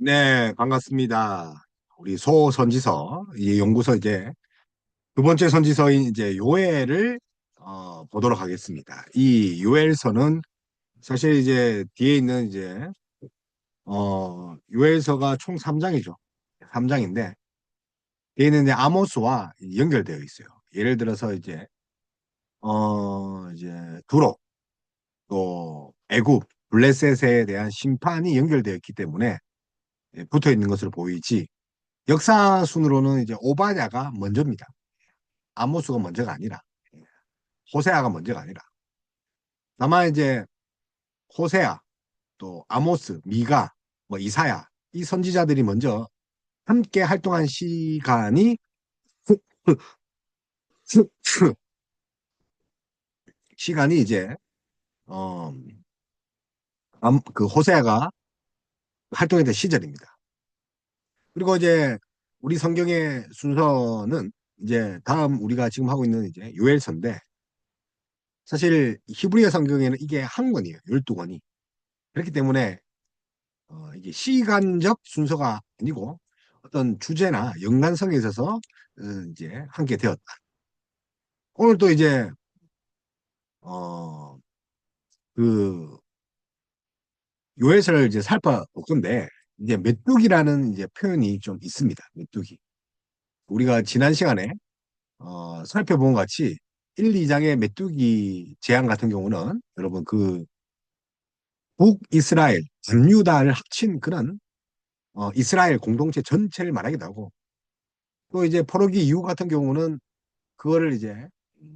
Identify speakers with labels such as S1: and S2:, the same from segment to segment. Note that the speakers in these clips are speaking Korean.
S1: 네, 반갑습니다. 우리 소선지서, 이 연구소 이제 두 번째 선지서인 이제 요엘을 보도록 하겠습니다. 이 요엘서는 사실 이제 뒤에 있는 이제 요엘서가 총 3장이죠. 3장인데 뒤에 있는 이제 아모스와 연결되어 있어요. 예를 들어서 이제 두로 또 애굽 블레셋에 대한 심판이 연결되어 있기 때문에 붙어 있는 것으로 보이지. 역사 순으로는 이제 오바댜가 먼저입니다. 아모스가 먼저가 아니라 호세아가 먼저가 아니라 다만 이제 호세아 또 아모스, 미가, 뭐 이사야 이 선지자들이 먼저 함께 활동한 시간이 이제 어, 그 호세아가 활동했던 시절입니다. 그리고 이제 우리 성경의 순서는 이제 다음 우리가 지금 하고 있는 이제 요엘서인데 사실 히브리어 성경에는 이게 한 권이에요. 12권이. 그렇기 때문에 이게 시간적 순서가 아니고 어떤 주제나 연관성에 있어서 이제 함께 되었다. 오늘 또 이제 어, 그 요해설을 이제 살펴볼 건데 이제 메뚜기라는 이제 표현이 좀 있습니다. 메뚜기. 우리가 지난 시간에 살펴본 것 같이 1, 2장의 메뚜기 재앙 같은 경우는 여러분 그 북이스라엘, 남유다를 합친 그런 이스라엘 공동체 전체를 말하기도 하고 또 이제 포로기 이후 같은 경우는 그거를 이제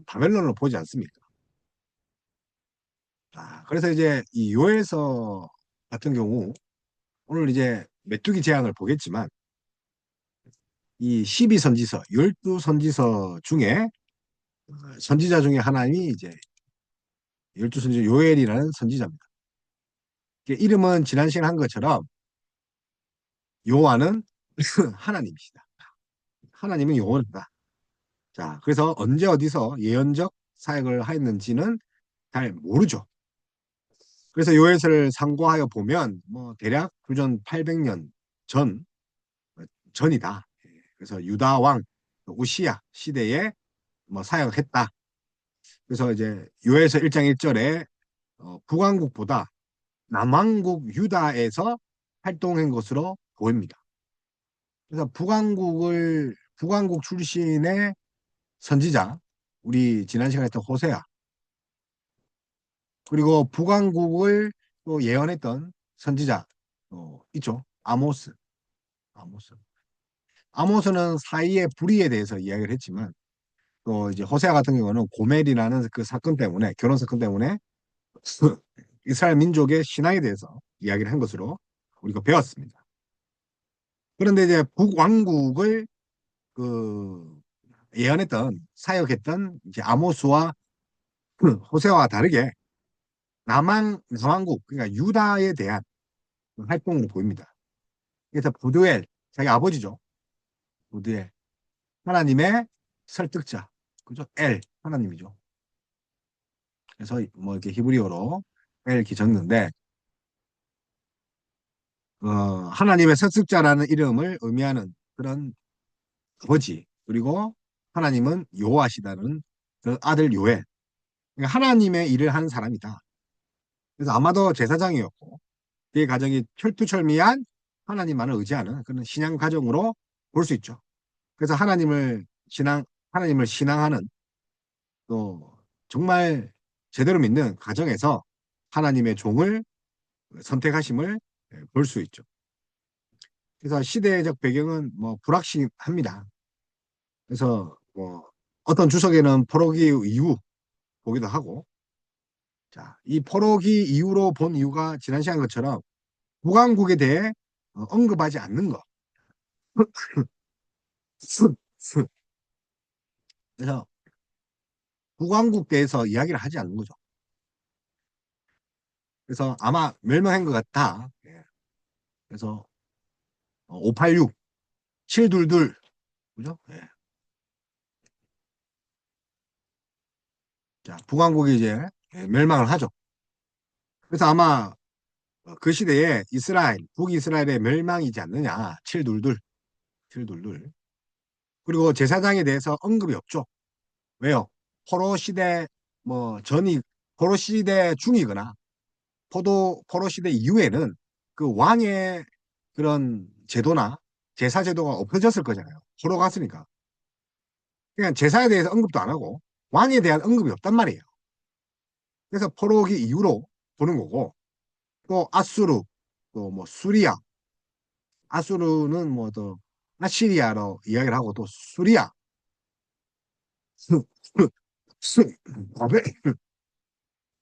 S1: 바벨론으로 보지 않습니까? 그래서 이제 이 요엘서 같은 경우 오늘 이제 메뚜기 재앙을 보겠지만 이 12선지서, 12선지서 중에 선지자 중에 하나님이 이제 12선지자 요엘이라는 선지자입니다. 이름은 지난 시간에 한 것처럼 요한은 하나님이시다. 하나님은 영원하다. 자, 그래서 언제 어디서 예언적 사역을 하였는지는 잘 모르죠. 그래서 요엘서를 상고하여 보면 뭐 대략 주전 800년 전 전이다. 그래서 유다 왕 우시야 시대에 뭐 사역했다. 그래서 이제 요엘서 1장 1절에 북왕국보다 남왕국 유다에서 활동한 것으로 보입니다. 그래서 북왕국 출신의 선지자 우리 지난 시간에 했던 호세아 그리고 북왕국을 또 예언했던 선지자 있죠. 아모스. 아모스는 사이의 불의에 대해서 이야기를 했지만 또 이제 호세아 같은 경우는 고멜이라는 그 사건 때문에 결혼 사건 때문에 이스라엘 민족의 신앙에 대해서 이야기를 한 것으로 우리가 배웠습니다. 그런데 이제 북왕국을 그 예언했던 사역했던 이제 아모스와 호세아와 다르게 남왕국 그러니까 유다에 대한 활동으로 보입니다. 그래서 부두엘 자기 아버지죠. 부두엘 하나님의 설득자 그죠? 엘 하나님이죠. 그래서 뭐 이렇게 히브리어로 엘 이렇게 적는데 하나님의 설득자라는 이름을 의미하는 그런 아버지 그리고 하나님은 여호와시다는 그 아들 요엘 그러니까 하나님의 일을 하는 사람이다. 그래서 아마도 제사장이었고 그의 가정이 철두철미한 하나님만을 의지하는 그런 신앙 가정으로 볼 수 있죠. 그래서 하나님을 신앙하는 또 정말 제대로 믿는 가정에서 하나님의 종을 선택하심을 볼 수 있죠. 그래서 시대적 배경은 뭐 불확실합니다. 그래서 뭐 어떤 주석에는 포로기 이후 보기도 하고 자, 이 포로기 이후로 본 이유가 지난 시간 것처럼 무강국에 대해 언급하지 않는 거. 그래서 무강국대에서 이야기를 하지 않는 거죠. 그래서 아마 멸망한 것 같다. 예. 그래서 586, 722, 그죠? 예. 자, 북왕국이 이제 멸망을 하죠. 그래서 아마 그 시대에 이스라엘, 북이스라엘의 멸망이지 않느냐. 722, 722. 그리고 제사장에 대해서 언급이 없죠. 왜요? 포로 시대 뭐 전이 포로 시대 중이거나 포로 시대 이후에는 그 왕의 그런 제도나 제사 제도가 없어졌을 거잖아요. 포로 갔으니까. 그러니까 제사에 대해서 언급도 안 하고 왕에 대한 언급이 없단 말이에요. 그래서 포로기 이후로 보는 거고 또 아수르 또 뭐 수리아 아수르는 뭐 또 아시리아로 이야기를 하고 또 수리아 바벨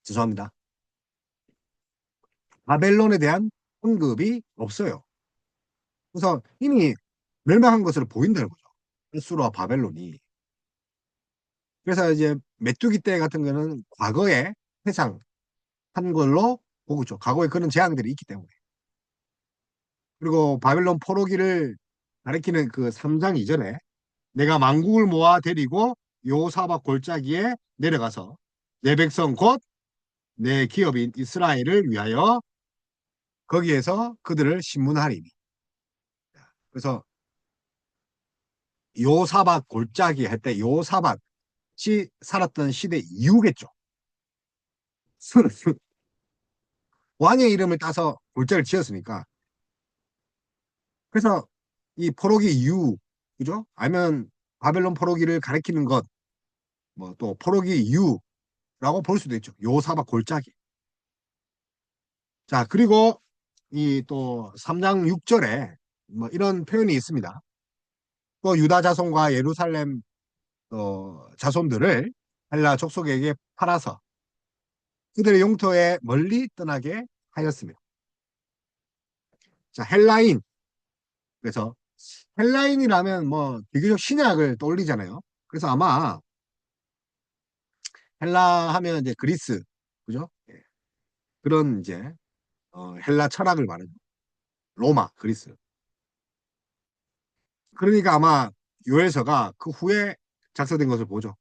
S1: 죄송합니다. 바벨론에 대한 언급이 없어요. 그래서 이미 멸망한 것으로 보인다는 거죠. 아수르와 바벨론이. 그래서 이제 메뚜기 때 같은 거는 과거에 해상한 걸로 보고 있죠. 과거에 그런 재앙들이 있기 때문에. 그리고 바벨론 포로기를 가리키는 그 3장 이전에 내가 만국을 모아 데리고 요사박 골짜기에 내려가서 내 백성 곧 내 기업인 이스라엘을 위하여 거기에서 그들을 신문하리니. 그래서 요사박 골짜기 할 때 요사박이 살았던 시대 이후겠죠. 왕의 이름을 따서 골짜기를 지었으니까. 그래서 이 포로기 이후, 그죠? 아니면 바벨론 포로기를 가리키는 것, 뭐 또 포로기 이후라고 볼 수도 있죠. 요사박 골짜기. 자, 그리고 이 또 3장 6절에 뭐 이런 표현이 있습니다. 또 유다 자손과 예루살렘 자손들을 헬라 족속에게 팔아서 그들의 영토에 멀리 떠나게 하였으며. 자, 헬라인. 그래서 헬라인이라면 뭐 비교적 신약을 떠올리잖아요. 그래서 아마 헬라 하면 이제 그리스, 그죠? 예. 그런 이제 헬라 철학을 말하죠. 로마, 그리스. 그러니까 아마 요엘서가 그 후에 작성된 것을 보죠.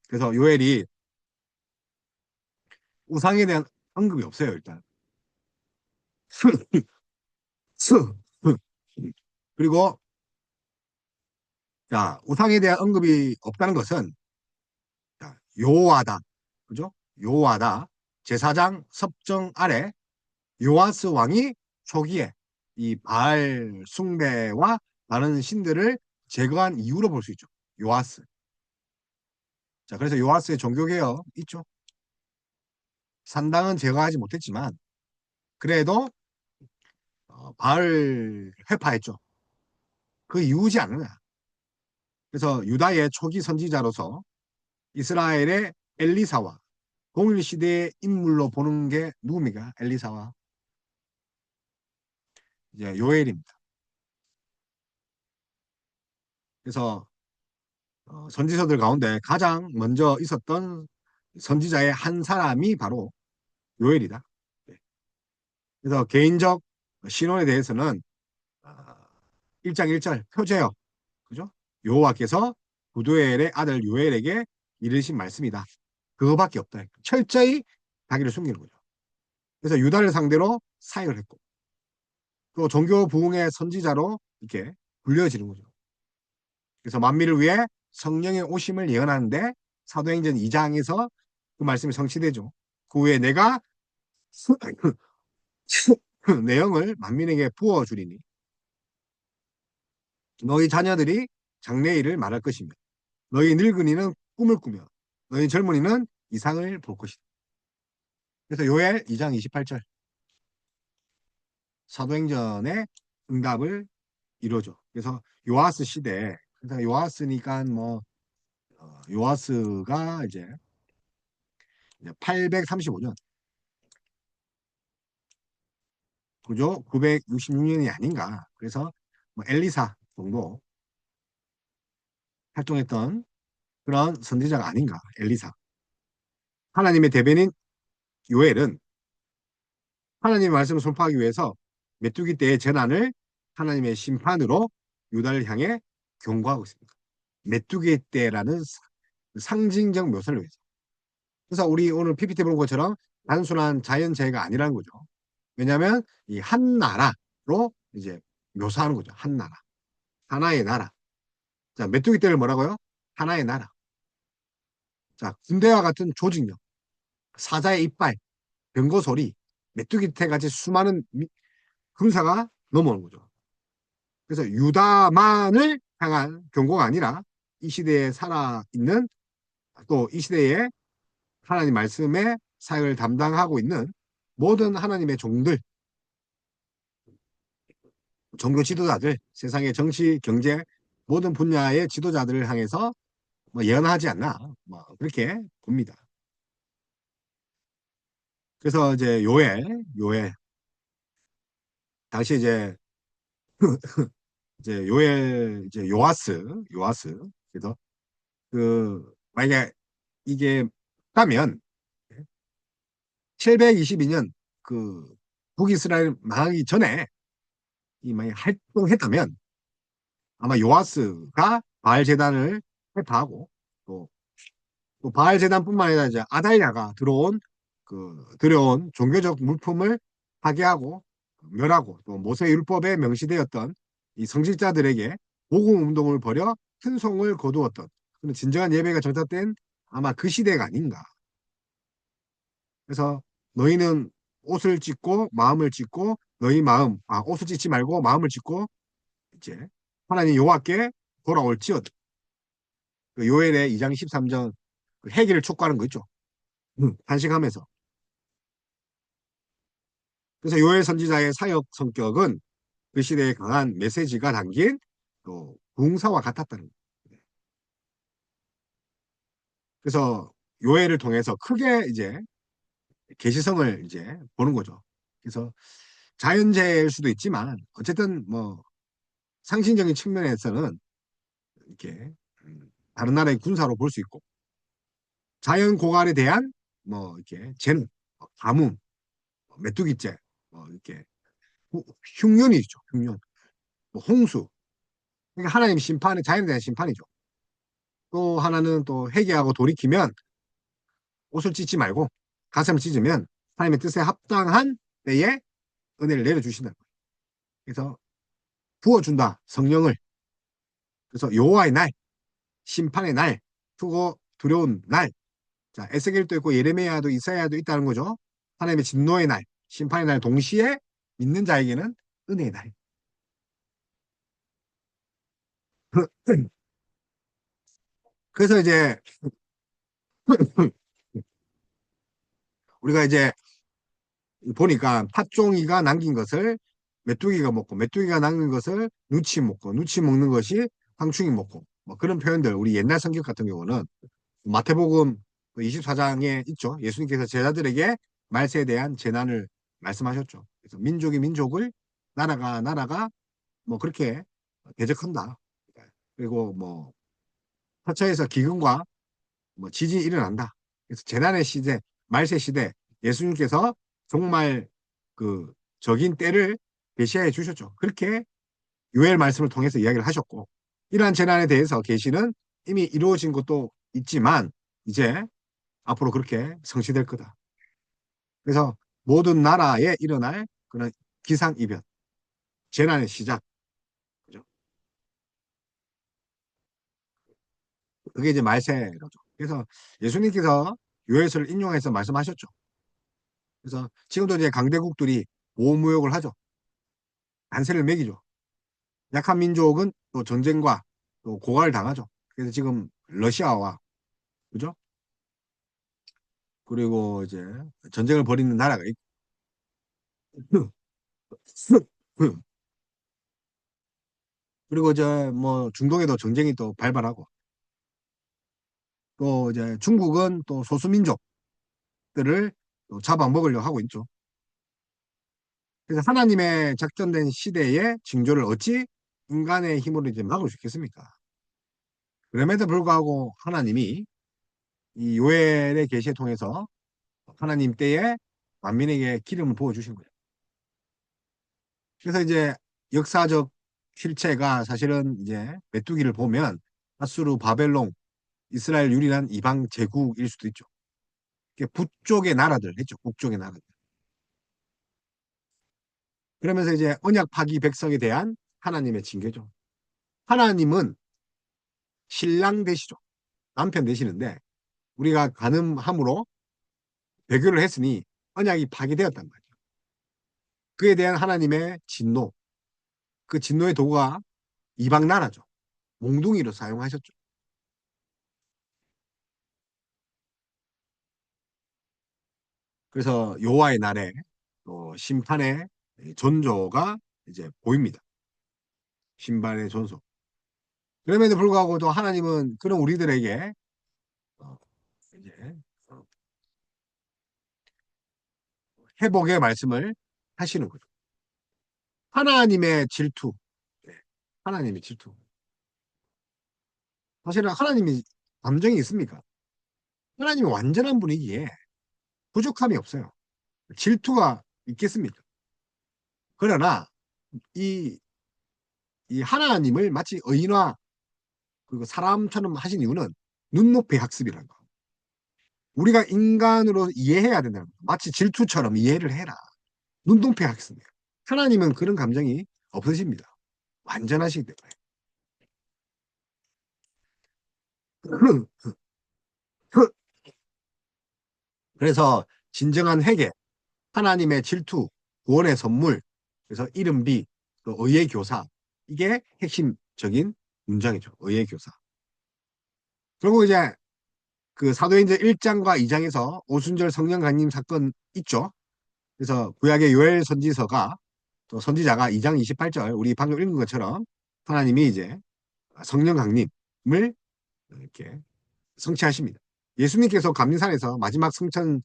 S1: 그래서 요엘이 우상에 대한 언급이 없어요, 일단. 그리고 자, 우상에 대한 언급이 없다는 것은 자, 요하다. 그죠? 요하다. 제사장 섭정 아래 요아스 왕이 초기에 이 바알 숭배와 다른 신들을 제거한 이유로 볼 수 있죠. 요아스. 자, 그래서 요아스의 종교개혁 있죠. 산당은 제거하지 못했지만 그래도 바알 회파했죠. 그 이유지 않느냐. 그래서 유다의 초기 선지자로서 이스라엘의 엘리사와 동일시대의 인물로 보는 게 누굽니까? 엘리사와 이제 요엘입니다. 그래서 선지서들 가운데 가장 먼저 있었던 선지자의 한 사람이 바로 요엘이다. 네. 그래서 개인적 신원에 대해서는 1장 1절 표제요. 그죠? 여호와께서 구두엘의 아들 요엘에게 이르신 말씀이다. 그거밖에 없다. 철저히 자기를 숨기는 거죠. 그래서 유다를 상대로 사역을 했고 또 종교 부흥의 선지자로 이렇게 불려지는 거죠. 그래서 만민을 위해 성령의 오심을 예언하는데 사도행전 2장에서 그 말씀이 성취되죠. 그 후에 내가 내용을 만민에게 부어주리니 너희 자녀들이 장래일을 말할 것이며 너희 늙은이는 꿈을 꾸며 너희 젊은이는 이상을 볼 것이다. 그래서 요엘 2장 28절 사도행전의 응답을 이루어줘. 그래서 요아스 시대 그래서 요아스니까 뭐 요아스가 이제 835년 그죠? 966년이 아닌가. 그래서 뭐 엘리사 정도 활동했던 그런 선지자가 아닌가. 엘리사. 하나님의 대변인 요엘은 하나님의 말씀을 선포하기 위해서 메뚜기 때의 재난을 하나님의 심판으로 유다를 향해 경고하고 있습니다. 메뚜기 때라는 상징적 묘사를 위해서. 그래서 우리 오늘 PPT 본 것처럼 단순한 자연재해가 아니라는 거죠. 왜냐하면 이 한 나라로 이제 묘사하는 거죠. 한 나라. 하나의 나라. 자, 메뚜기 떼를 뭐라고요? 하나의 나라. 자, 군대와 같은 조직력, 사자의 이빨, 병거 소리, 메뚜기 떼 같이 수많은 군사가 넘어오는 거죠. 그래서 유다만을 향한 경고가 아니라 이 시대에 살아있는 또 이 시대에 하나님 말씀의 사역을 담당하고 있는 모든 하나님의 종들, 종교 지도자들, 세상의 정치, 경제 모든 분야의 지도자들을 향해서 뭐 예언하지 않나 뭐 그렇게 봅니다. 그래서 이제 요엘 당시 이제 요엘 이제 요아스 그래서 그 만약에 이게 따면 722년 그 북이스라엘 망하기 전에 이 만약 활동했다면 아마 요아스가 바알 제단을 회파하고 또, 또 바알 제단뿐만 아니라 이제 아달랴가 들어온 종교적 물품을 파괴하고 멸하고 또 모세 율법에 명시되었던 이 성직자들에게 복음 운동을 벌여 큰 성을 거두었던 그런 진정한 예배가 정착된 아마 그 시대가 아닌가. 그래서 너희는 옷을 찢고 마음을 찢고 너희 마음 옷을 찢지 말고 마음을 찢고 이제 하나님 여호와께 돌아올지어다. 그 요엘의 2장 13절 그 회개를 촉구하는 거 있죠. 탄식하면서. 그래서 요엘 선지자의 사역 성격은 그 시대에 강한 메시지가 담긴 또 부흥사와 같았다는 거예요. 그래서 요엘을 통해서 크게 이제 계시성을 이제 보는 거죠. 그래서 자연재해일 수도 있지만 어쨌든 뭐 상징적인 측면에서는 이렇게 다른 나라의 군사로 볼 수 있고 자연 고갈에 대한 뭐 이렇게 재능, 가뭄, 메뚜기째, 뭐 이렇게 흉년이죠. 흉년, 뭐 홍수. 그러니까 하나님 심판이 자연에 대한 심판이죠. 또 하나는 또 회개하고 돌이키면 옷을 찢지 말고 가슴을 찢으면 하나님의 뜻에 합당한 때에 은혜를 내려주신다는 거예요. 그래서 부어준다 성령을. 그래서 여호와의 날, 심판의 날, 크고 두려운 날. 자, 에스겔도 있고 예레미야도 이사야도 있다는 거죠. 하나님의 진노의 날, 심판의 날 동시에 믿는 자에게는 은혜의 날. 그래서 이제 우리가 이제 보니까 팥종이가 남긴 것을 메뚜기가 먹고 메뚜기가 남긴 것을 누치 먹고 누치 먹는 것이 황충이 먹고 뭐 그런 표현들 우리 옛날 성경 같은 경우는 마태복음 24장에 있죠. 예수님께서 제자들에게 말세에 대한 재난을 말씀하셨죠. 그래서 민족이 민족을 나라가 뭐 그렇게 대적한다. 그리고 뭐 터처에서 기근과 뭐 지진이 일어난다. 그래서 재난의 시대, 말세 시대 예수님께서 정말 그 적인 때를 계시해 주셨죠. 그렇게 요엘 말씀을 통해서 이야기를 하셨고 이러한 재난에 대해서 계시는 이미 이루어진 것도 있지만 이제 앞으로 그렇게 성취될 거다. 그래서 모든 나라에 일어날 그런 기상이변, 재난의 시작. 그죠? 그게 이제 말세로죠. 그래서 예수님께서 요엘서를 인용해서 말씀하셨죠. 그래서 지금도 이제 강대국들이 보호무역을 하죠. 관세를 매기죠. 약한 민족은 또 전쟁과 또 고갈을 당하죠. 그래서 지금 러시아와 그죠? 그리고 이제 전쟁을 벌이는 나라가 있고 그리고 이제 뭐 중동에도 전쟁이 또 발발하고 또 이제 중국은 또 소수민족들을 또 잡아먹으려고 하고 있죠. 그래서 하나님의 작전된 시대의 징조를 어찌 인간의 힘으로 이제 막을 수 있겠습니까? 그럼에도 불구하고 하나님이 이 요엘의 계시를 통해서 하나님 때에 만민에게 기름을 부어주신 거예요. 그래서 이제 역사적 실체가 사실은 이제 메뚜기를 보면 아수르, 바벨론, 이스라엘 유일한 이방 제국일 수도 있죠. 북쪽의 나라들 했죠. 북쪽의 나라들. 그러면서 이제 언약 파기 백성에 대한 하나님의 징계죠. 하나님은 신랑 되시죠. 남편 되시는데 우리가 간음함으로 배교를 했으니 언약이 파기되었단 말이에요. 그에 대한 하나님의 진노, 그 진노의 도구가 이방 나라죠. 몽둥이로 사용하셨죠. 그래서 여호와의 날에 또 심판의 존조가 이제 보입니다. 심판의 존소. 그럼에도 불구하고도 하나님은 그런 우리들에게 어, 이제 어, 회복의 말씀을 하시는 거죠. 하나님의 질투. 네, 하나님의 질투. 사실은 하나님이 감정이 있습니까? 하나님이 완전한 분이기에 부족함이 없어요. 질투가 있겠습니까? 그러나 이, 이 하나님을 마치 의인화 그리고 사람처럼 하신 이유는 눈높이 학습이라는 거. 우리가 인간으로 이해해야 된다는 거. 마치 질투처럼 이해를 해라. 눈높이 학습이에요. 하나님은 그런 감정이 없으십니다. 완전하시기 때문에. 그래서 진정한 회개, 하나님의 질투, 구원의 선물, 그래서 이른비, 또 의의 교사, 이게 핵심적인 문장이죠. 의의 교사. 그리고 이제 그 사도행전 1장과 2장에서 오순절 성령 강림 사건 있죠. 그래서 구약의 요엘 선지서가 또 선지자가 2장 28절 우리 방금 읽은 것처럼 하나님이 이제 성령 강림을 이렇게 성취하십니다. 예수님께서 감림산에서 마지막 승천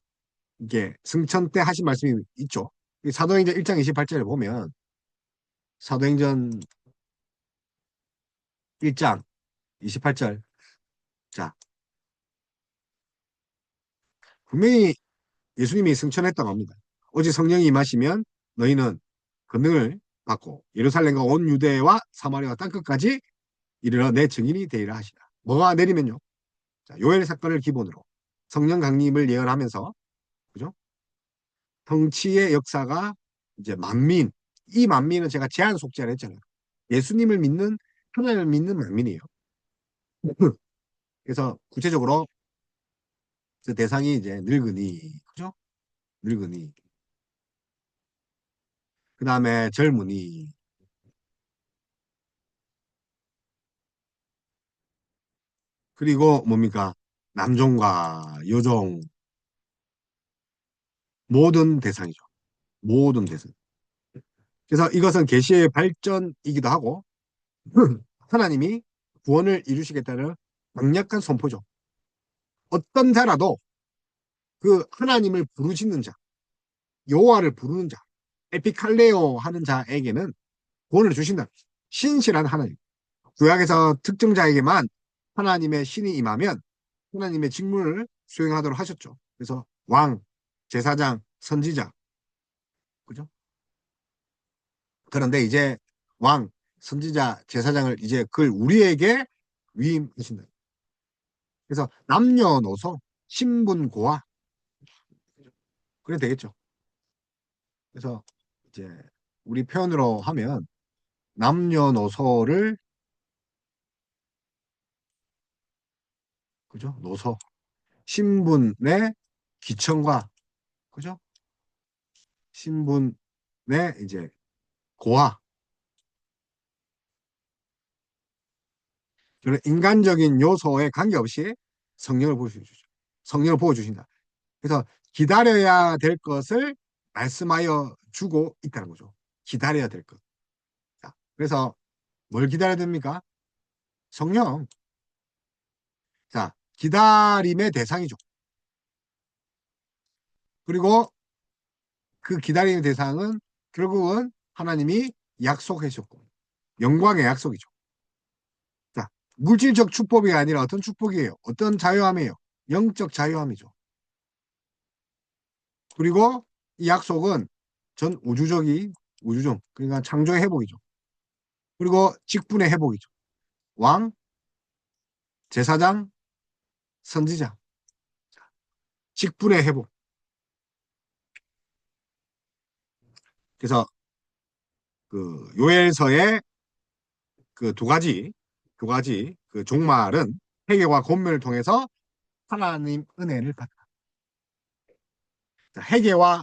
S1: 이게 승천 때 하신 말씀이 있죠. 사도행전 1장 28절에 보면 사도행전 1장 28절 자 분명히 예수님이 승천했다고 합니다. 오직 성령이 임하시면 너희는 권능을 받고 예루살렘과 온 유대와 사마리아와 땅끝까지 이르러 내 증인이 되리라 하시라. 뭐가 내리면요. 자, 요엘 사건을 기본으로 성령 강림을 예언하면서 그죠? 통치의 역사가 이제 만민 이 만민은 제가 제한 속죄를 했잖아요. 예수님을 믿는 하나님을 믿는 만민이에요. 그래서 구체적으로 그 대상이 이제 늙은이 그죠? 늙은이 그 다음에 젊은이 그리고 뭡니까? 남종과 여종 모든 대상이죠. 모든 대상. 그래서 이것은 계시의 발전이기도 하고 하나님이 구원을 이루시겠다는 강력한 선포죠. 어떤 자라도 그 하나님을 부르짖는 자, 여호와를 부르는 자, 에피칼레오 하는 자에게는 구원을 주신다. 신실한 하나님. 구약에서 특정자에게만 하나님의 신이 임하면 하나님의 직분을 수행하도록 하셨죠. 그래서 왕, 제사장, 선지자, 그죠? 그런데 이제 왕, 선지자, 제사장을 이제 그걸 우리에게 위임하신다. 그래서 남녀노소, 신분고와 그래 되겠죠. 그래서 이제 우리 표현으로 하면 남녀노소를 그죠? 노소, 신분의 기천과 그죠? 신분의 이제 고와 그런 인간적인 요소에 관계없이 성령을 부어주시죠. 성령을 부어주신다. 그래서 기다려야 될 것을 말씀하여 주고 있다는 거죠. 기다려야 될 것. 자, 그래서 뭘 기다려야 됩니까? 성령. 자, 기다림의 대상이죠. 그리고 그 기다림의 대상은 결국은 하나님이 약속하셨고 영광의 약속이죠. 자, 물질적 축복이 아니라 어떤 축복이에요? 어떤 자유함이에요? 영적 자유함이죠. 그리고 이 약속은 전 우주적 그러니까 창조의 회복이죠. 그리고 직분의 회복이죠. 왕, 제사장, 선지자. 직분의 회복. 그래서 그 요엘서의 그 두 가지 그 종말은 회개와 권면을 통해서 하나님 은혜를 받다. 자, 회개와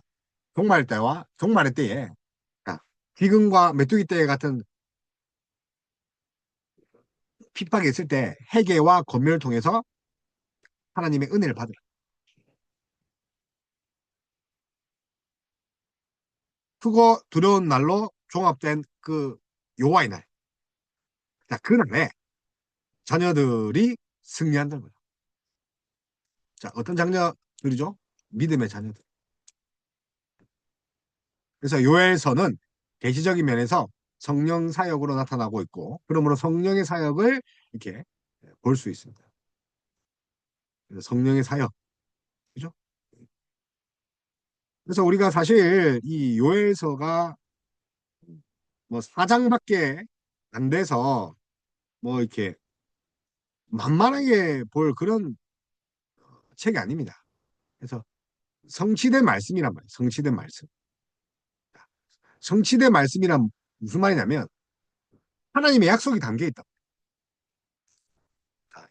S1: 종말의 때에 자, 기근과 메뚜기 때 같은 핍박이 있을 때 회개와 권면을 통해서 하나님의 은혜를 받으라. 크고 두려운 날로 종합된 그 요하의 날. 자, 그날에 자녀들이 승리한다는 거예요. 자, 어떤 자녀들이죠? 믿음의 자녀들. 그래서 요엘서는 계시적인 면에서 성령 사역으로 나타나고 있고, 그러므로 성령의 사역을 이렇게 볼 수 있습니다. 그래서 성령의 사역, 그죠? 그래서 우리가 사실 이 요엘서가 뭐 4장밖에 안 돼서 뭐 이렇게 만만하게 볼 그런 책이 아닙니다. 그래서 성취된 말씀이란 말이에요. 성취된 말씀. 성취된 말씀이란 무슨 말이냐면 하나님의 약속이 담겨 있다.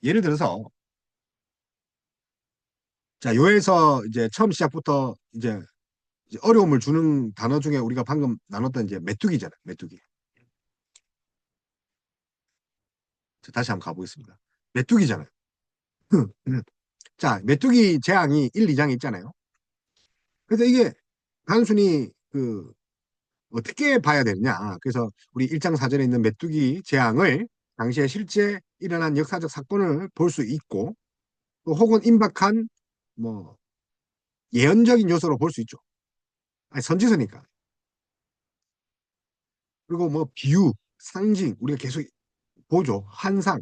S1: 예를 들어서 자, 요에서 이제 처음 시작부터 이제 어려움을 주는 단어 중에 우리가 방금 나눴던 이제 메뚜기잖아요. 메뚜기. 자, 다시 한번 가보겠습니다. 메뚜기잖아요. 자, 메뚜기 재앙이 1, 2장에 있잖아요. 그래서 이게 단순히 그 어떻게 봐야 되느냐. 그래서 우리 1장 4절에 있는 메뚜기 재앙을 당시에 실제 일어난 역사적 사건을 볼 수 있고 또 혹은 임박한 뭐 예언적인 요소로 볼 수 있죠. 아니, 선지서니까. 그리고 뭐 비유, 상징 우리가 계속 보죠. 환상.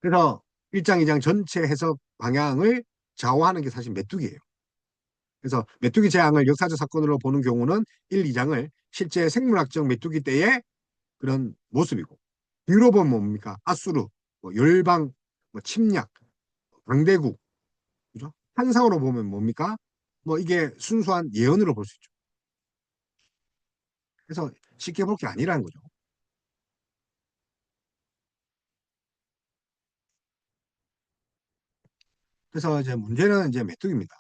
S1: 그래서 1장, 2장 전체 해석 방향을 좌우하는 게 사실 메뚜기예요. 그래서 메뚜기 재앙을 역사적 사건으로 보는 경우는 1, 2장을 실제 생물학적 메뚜기 때의 그런 모습이고 비유로 보면 뭡니까? 아수르, 뭐 열방, 뭐 침략, 강대국, 그죠? 환상으로 보면 뭡니까? 뭐 이게 순수한 예언으로 볼 수 있죠. 그래서 쉽게 볼 게 아니라는 거죠. 그래서 이제 문제는 이제 메뚜기입니다.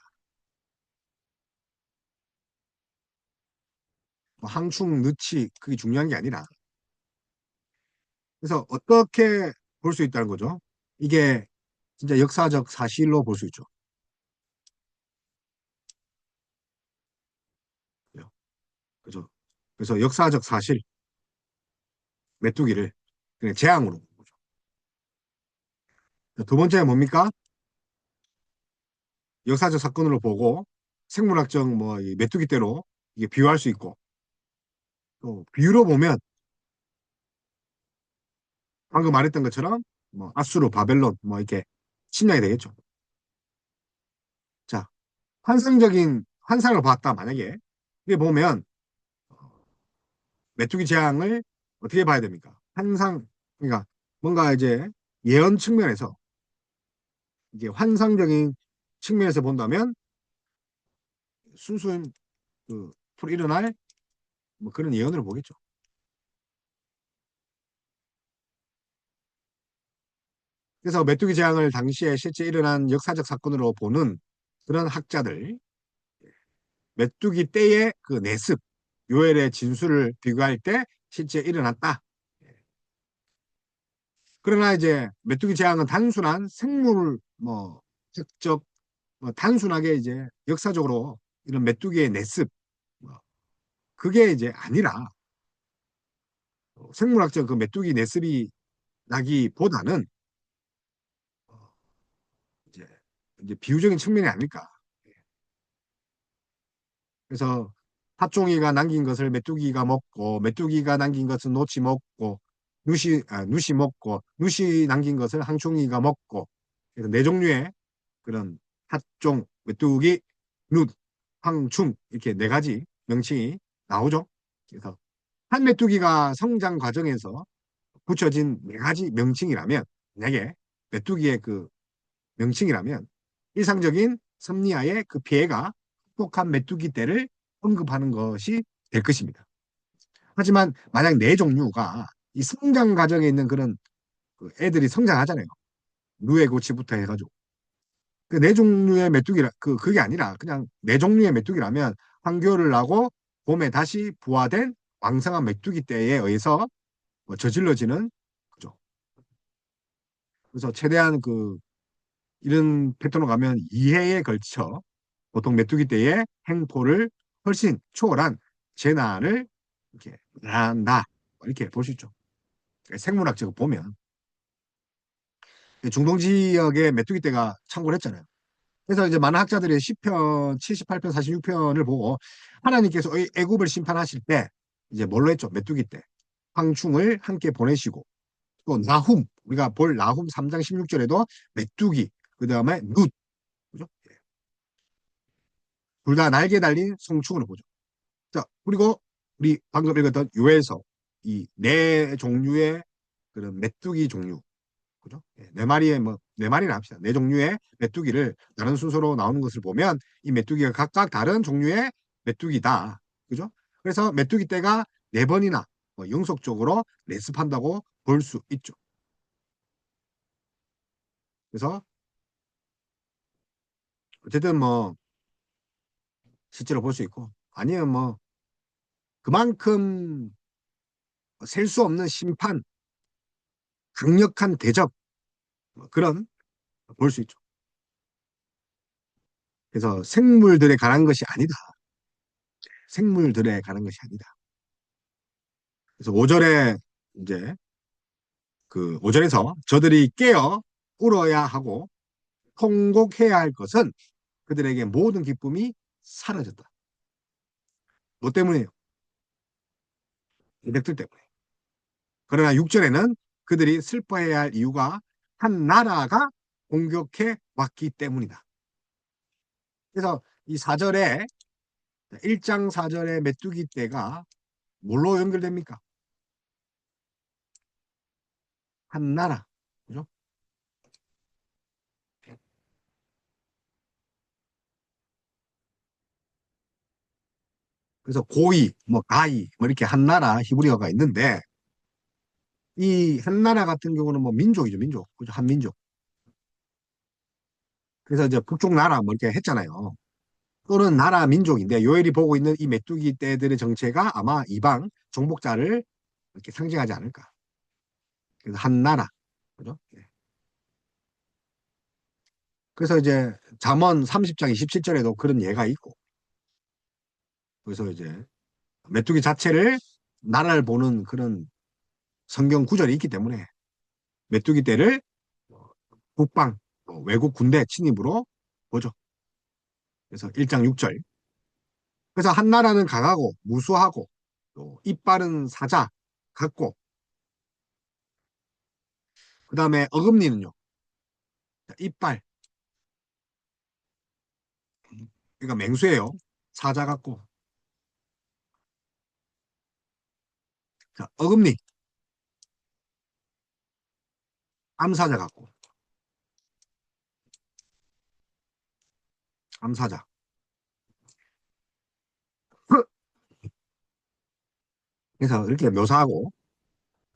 S1: 뭐 항충, 느치 그게 중요한 게 아니라 그래서 어떻게 볼 수 있다는 거죠. 이게 진짜 역사적 사실로 볼 수 있죠. 그죠? 그래서 역사적 사실 메뚜기를 그냥 재앙으로 보죠. 두 번째 뭡니까? 역사적 사건으로 보고 생물학적 뭐이 메뚜기 떼로 이게 비유할 수 있고 또 비유로 보면 방금 말했던 것처럼 뭐 아수르, 바벨론 뭐 이렇게 침략이 되겠죠. 자, 환상적인 환상을 봤다 만약에 이게 보면 메뚜기 재앙을 어떻게 봐야 됩니까? 환상 그러니까 뭔가 이제 예언 측면에서 이게 환상적인 측면에서 본다면 순수한 그 앞으로 일어날 뭐 그런 예언을 보겠죠. 그래서 메뚜기 재앙을 당시에 실제 일어난 역사적 사건으로 보는 그런 학자들 메뚜기 때의 그 내습 요엘의 진술을 비교할 때 실제 일어났다. 그러나 이제 메뚜기 재앙은 단순한 생물 뭐 적적 뭐 단순하게 이제 역사적으로 이런 메뚜기의 내습 뭐 그게 이제 아니라 생물학적 그 메뚜기 내습이 나기보다는 이제 이제 비유적인 측면이 아닐까. 그래서 팥종이가 남긴 것을 메뚜기가 먹고 메뚜기가 남긴 것은 노치 먹고 누시 먹고 누시 남긴 것을 항충이가 먹고 그래서 네 종류의 그런 팥종, 메뚜기, 룻, 황충 이렇게 네 가지 명칭이 나오죠. 그래서 한 메뚜기가 성장 과정에서 붙여진 네 가지 명칭이라면 만약에 메뚜기의 그 명칭이라면 일상적인 섭리하의 그 피해가 혹독한 메뚜기 떼를 언급하는 것이 될 것입니다. 하지만 만약 네 종류가 이 성장 과정에 있는 그런 그 애들이 성장하잖아요. 누에고치부터 해가지고. 그 네 종류의 메뚜기라, 그게 아니라 그냥 네 종류의 메뚜기라면 환교를 나고 봄에 다시 부화된 왕성한 메뚜기 떼에 의해서 뭐 저질러지는 거죠. 그래서 최대한 이런 패턴으로 가면 2회에 걸쳐 보통 메뚜기 떼의 행포를 훨씬 초월한 재난을 이렇게 한다. 이렇게 볼 수 있죠. 생물학적으로 보면 중동 지역의 메뚜기 떼가 창궐 했잖아요. 그래서 이제 많은 학자들이 시편 78편, 46편을 보고 하나님께서 애굽을 심판하실 때 이제 뭘로 했죠? 메뚜기 떼, 황충을 함께 보내시고 또 나훔, 우리가 볼 나훔 3장 16절에도 메뚜기, 그 다음에 룻, 그죠? 둘 다 날개 달린 성충을 보죠. 자, 그리고 우리 방금 읽었던 요에서 이 네 종류의 그런 메뚜기 종류, 그죠? 네 마리의 네 마리나 합시다. 네 종류의 메뚜기를 다른 순서로 나오는 것을 보면 이 메뚜기가 각각 다른 종류의 메뚜기다. 그죠? 그래서 메뚜기 떼가 네 번이나 연속적으로 레습한다고 볼 수 있죠. 그래서 어쨌든 실제로 볼 수 있고 아니면 그만큼 셀 수 없는 심판, 강력한 대접 그런 볼 수 있죠. 그래서 생물들에 관한 것이 아니다. 생물들에 관한 것이 아니다. 그래서 5절에 이제 5절에서 저들이 깨어 울어야 하고 통곡해야 할 것은 그들에게 모든 기쁨이 사라졌다. 뭐 때문에요? 이백들 때문에. 그러나 6절에는 그들이 슬퍼해야 할 이유가 한 나라가 공격해 왔기 때문이다. 그래서 이 4절에 1장 4절의 메뚜기 떼가 뭘로 연결됩니까? 한 나라. 그죠? 그래서 고이, 가이, 이렇게 한 나라 히브리어가 있는데 이 한 나라 같은 경우는 민족이죠, 민족. 그죠? 한민족. 그래서 이제 북쪽 나라 이렇게 했잖아요. 또는 나라 민족인데 요엘이 보고 있는 이 메뚜기 떼들의 정체가 아마 이방 정복자를 이렇게 상징하지 않을까. 그래서 한 나라. 그죠? 예. 그래서 이제 잠언 30장 27절에도 그런 예가 있고 그래서 이제 메뚜기 자체를 나라를 보는 그런 성경 구절이 있기 때문에 메뚜기 떼를 국방, 외국 군대 침입으로 보죠. 그래서 1장 6절. 그래서 한 나라는 강하고 무수하고 또 이빠른 사자 같고 그 다음에 어금니는요. 이빨. 그러니까 맹수예요. 사자 같고. 자, 어금니. 암사자 같고. 암사자. 그래서 이렇게 묘사하고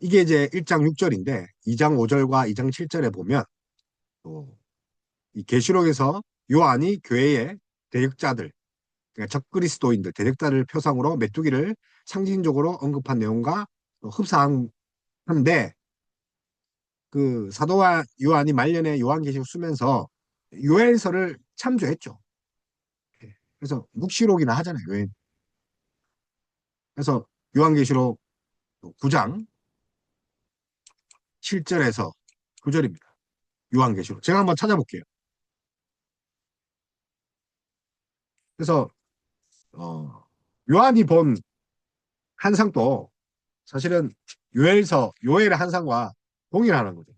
S1: 이게 이제 1장 6절인데 2장 5절과 2장 7절에 보면 또 이 계시록에서 요한이 교회의 대역자들, 그러니까 적그리스도인들, 대적자를 표상으로 메뚜기를 상징적으로 언급한 내용과 흡사한데 사도와 요한이 말년에 요한계시록 쓰면서 요엘서를 참조했죠. 그래서 묵시록이나 하잖아요. 그래서 요한계시록 9장 7절에서 9절입니다. 요한계시록. 제가 한번 찾아볼게요. 그래서 요한이 본 한상도 사실은 요엘의 한상과 동일하는 거죠.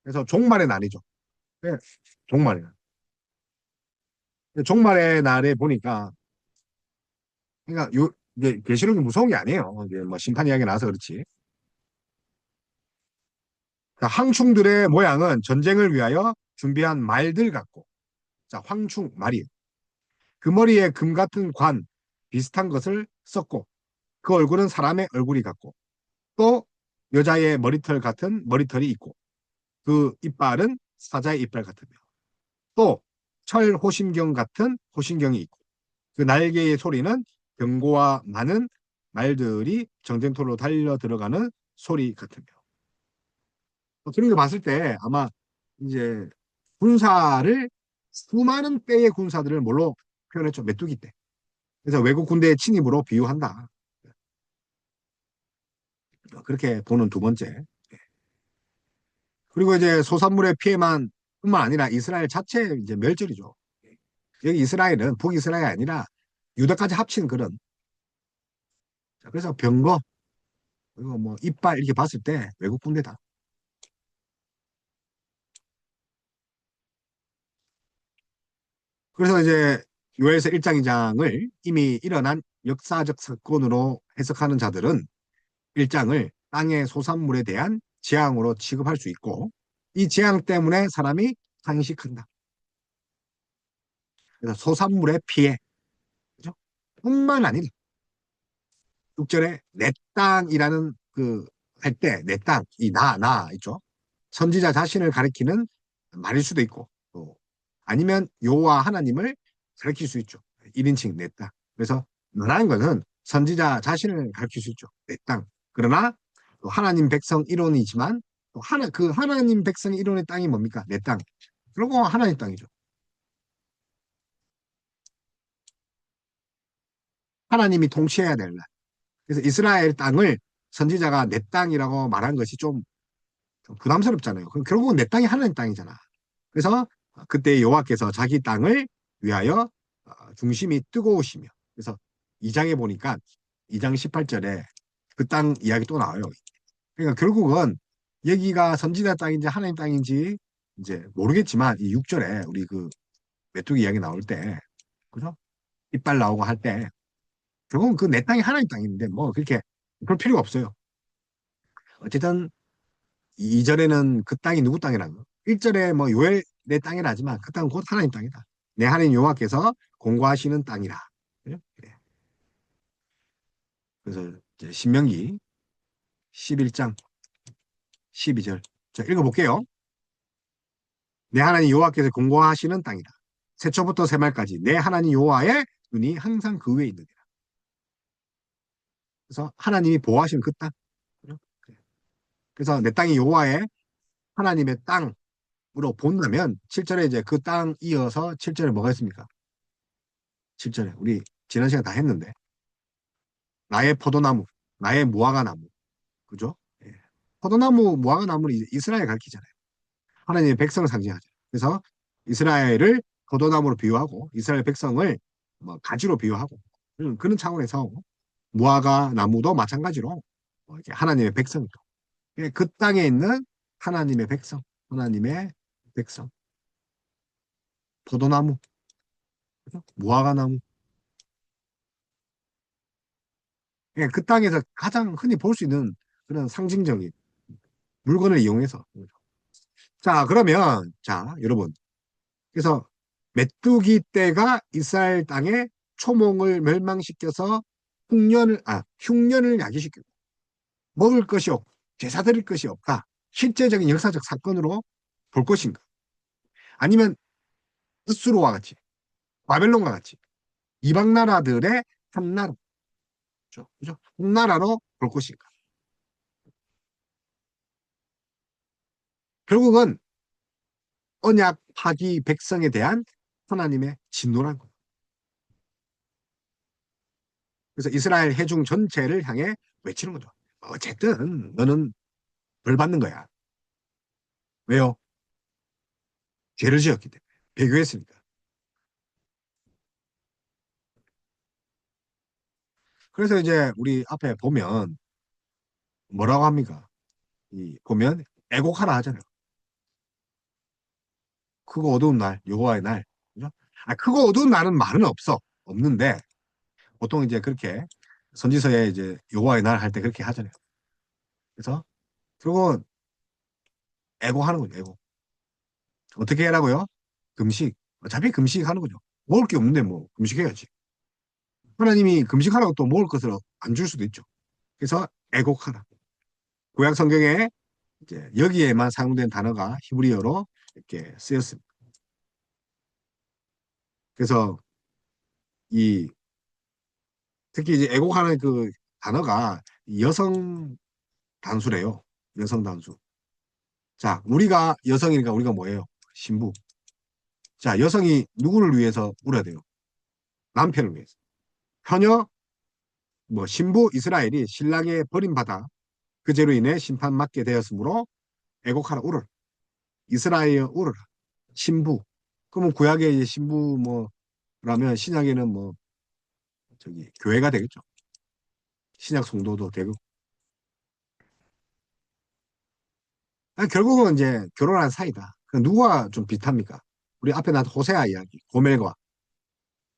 S1: 그래서 종말의 날이죠. 네, 종말의 날. 종말의 날에 보니까 그러니까 이제 계시록이 무서운 게 아니에요. 이제 심판 이야기 나와서 그렇지. 그러니까 황충들의 모양은 전쟁을 위하여 준비한 말들 같고, 자, 황충 말이 그 머리에 금 같은 관 비슷한 것을 썼고, 그 얼굴은 사람의 얼굴이 같고 또 여자의 머리털 같은 머리털이 있고 그 이빨은 사자의 이빨 같으며 또 철호심경 같은 호심경이 있고 그 날개의 소리는 병고와 많은 말들이 전쟁터로 달려 들어가는 소리 같으며 그런 거 봤을 때 아마 이제 군사를 수많은 때의 군사들을 뭘로 표현했죠? 메뚜기 때. 그래서 외국 군대의 침입으로 비유한다. 그렇게 보는 두 번째. 그리고 이제 소산물의 피해만 뿐만 아니라 이스라엘 자체 이제 멸절이죠. 여기 이스라엘은 북이스라엘이 아니라 유다까지 합친 그런. 그래서 병거 그리고 뭐 이빨 이렇게 봤을 때 외국 군대다. 그래서 이제 요엘서 1장 2장을 이미 일어난 역사적 사건으로 해석하는 자들은 1장을 땅의 소산물에 대한 재앙으로 취급할 수 있고 이 재앙 때문에 사람이 상식한다. 그래서 소산물의 피해, 그죠? 뿐만 아니라 6절에 내 땅이라는 그 할 때 내 땅, 이 나 있죠? 선지자 자신을 가리키는 말일 수도 있고 또 아니면 여호와 하나님을 가리킬 수 있죠. 1인칭 내 땅. 그래서 나라는 것은 선지자 자신을 가리킬 수 있죠. 내 땅. 그러나 또 하나님 백성 일원이지만 또 그 하나님 백성 일원의 땅이 뭡니까? 내 땅. 그리고 하나님 땅이죠. 하나님이 통치해야 될 날. 그래서 이스라엘 땅을 선지자가 내 땅이라고 말한 것이 좀 부담스럽잖아요. 그럼 결국은 내 땅이 하나님 땅이잖아. 그래서 그때 여호와께서 자기 땅을 위하여 중심이 뜨거우시며 그래서 2장에 보니까 2장 18절에 그 땅 이야기 또 나와요. 그러니까 결국은 여기가 선지자 땅인지 하나님 땅인지 이제 모르겠지만 이 6절에 우리 그 메뚜기 이야기 나올 때 그죠? 이빨 나오고 할 때 결국은 그 내 땅이 하나님 땅인데 뭐 그렇게 그럴 필요가 없어요. 어쨌든 2절에는 그 땅이 누구 땅이라는 거. 1절에 뭐 요엘 내 땅이라지만 그 땅은 곧 하나님 땅이다. 내 하나님 여호와께서 공고하시는 땅이라. 그죠? 그래. 그래서 이제 신명기 11장 12절. 자, 읽어볼게요. 내 하나님 여호와께서 공고하시는 땅이다. 새초부터 새말까지 내 하나님 여호와의 눈이 항상 그 위에 있느니라. 그래서 하나님이 보호하시는 그 땅. 그죠? 그래. 그래서 내 땅이 여호와의 하나님의 땅으로 본다면 7절에 이제 그 땅 이어서 7절에 뭐가 있습니까? 7절에 우리 지난 시간 다 했는데 나의 포도나무, 나의 무화과 나무, 그죠? 예. 포도나무, 무화과 나무는 이스라엘 가르치잖아요. 하나님의 백성을 상징하죠. 그래서 이스라엘을 포도나무로 비유하고 이스라엘 백성을 뭐 가지로 비유하고 그런 차원에서 무화과 나무도 마찬가지로 이렇게 하나님의 백성이죠. 그 땅에 있는 하나님의 백성, 하나님의 백성, 포도나무, 그죠? 무화과 나무. 그 땅에서 가장 흔히 볼 수 있는 그런 상징적인 물건을 이용해서. 자, 그러면, 자, 여러분. 그래서 메뚜기 떼가 이스라엘 땅에 초몽을 멸망시켜서 흉년을 야기시키고 먹을 것이 없고 제사 드릴 것이 없다. 실제적인 역사적 사건으로 볼 것인가? 아니면 으스로와 같이, 바벨론과 같이 이방 나라들의 한 나라, 그죠? 한 나라로 볼 것인가? 결국은 언약 파기 백성에 대한 하나님의 진노란 거예요. 그래서 이스라엘 회중 전체를 향해 외치는 거죠. 어쨌든 너는 벌 받는 거야. 왜요? 죄를 지었기 때문에. 배교했으니까. 그래서 이제 우리 앞에 보면 뭐라고 합니까? 보면 애곡하라 하잖아요. 크고 어두운 날, 여호와의 날. 그죠? 크고 어두운 날은 말은 없는데 보통 이제 그렇게 선지서에 이제 여호와의 날 할 때 그렇게 하잖아요. 그래서 결국은 애곡하는 거죠, 애곡. 어떻게 해라고요? 금식. 어차피 금식하는 거죠. 먹을 게 없는데 뭐 금식해야지. 하나님이 금식하라고 또 먹을 것을 안 줄 수도 있죠. 그래서 애곡하라. 구약 성경에 이제 여기에만 사용된 단어가 히브리어로 이렇게 쓰였습니다. 그래서 이 특히 이제 애곡하는 그 단어가 여성 단수래요. 여성 단수. 자, 우리가 여성이니까 우리가 뭐예요? 신부. 자, 여성이 누구를 위해서 울어야 돼요? 남편을 위해서. 현여 뭐 신부 이스라엘이 신랑에 버림받아 그 죄로 인해 심판받게 되었으므로 애곡하라 울어라. 이스라엘 울어라. 신부. 그러면 구약에 이제 신부 뭐라면 신약에는 뭐 저기 교회가 되겠죠. 신약 성도도 되고. 아니, 결국은 이제 결혼한 사이다. 누가 좀 비슷합니까? 우리 앞에 나온 호세아 이야기, 고멜과.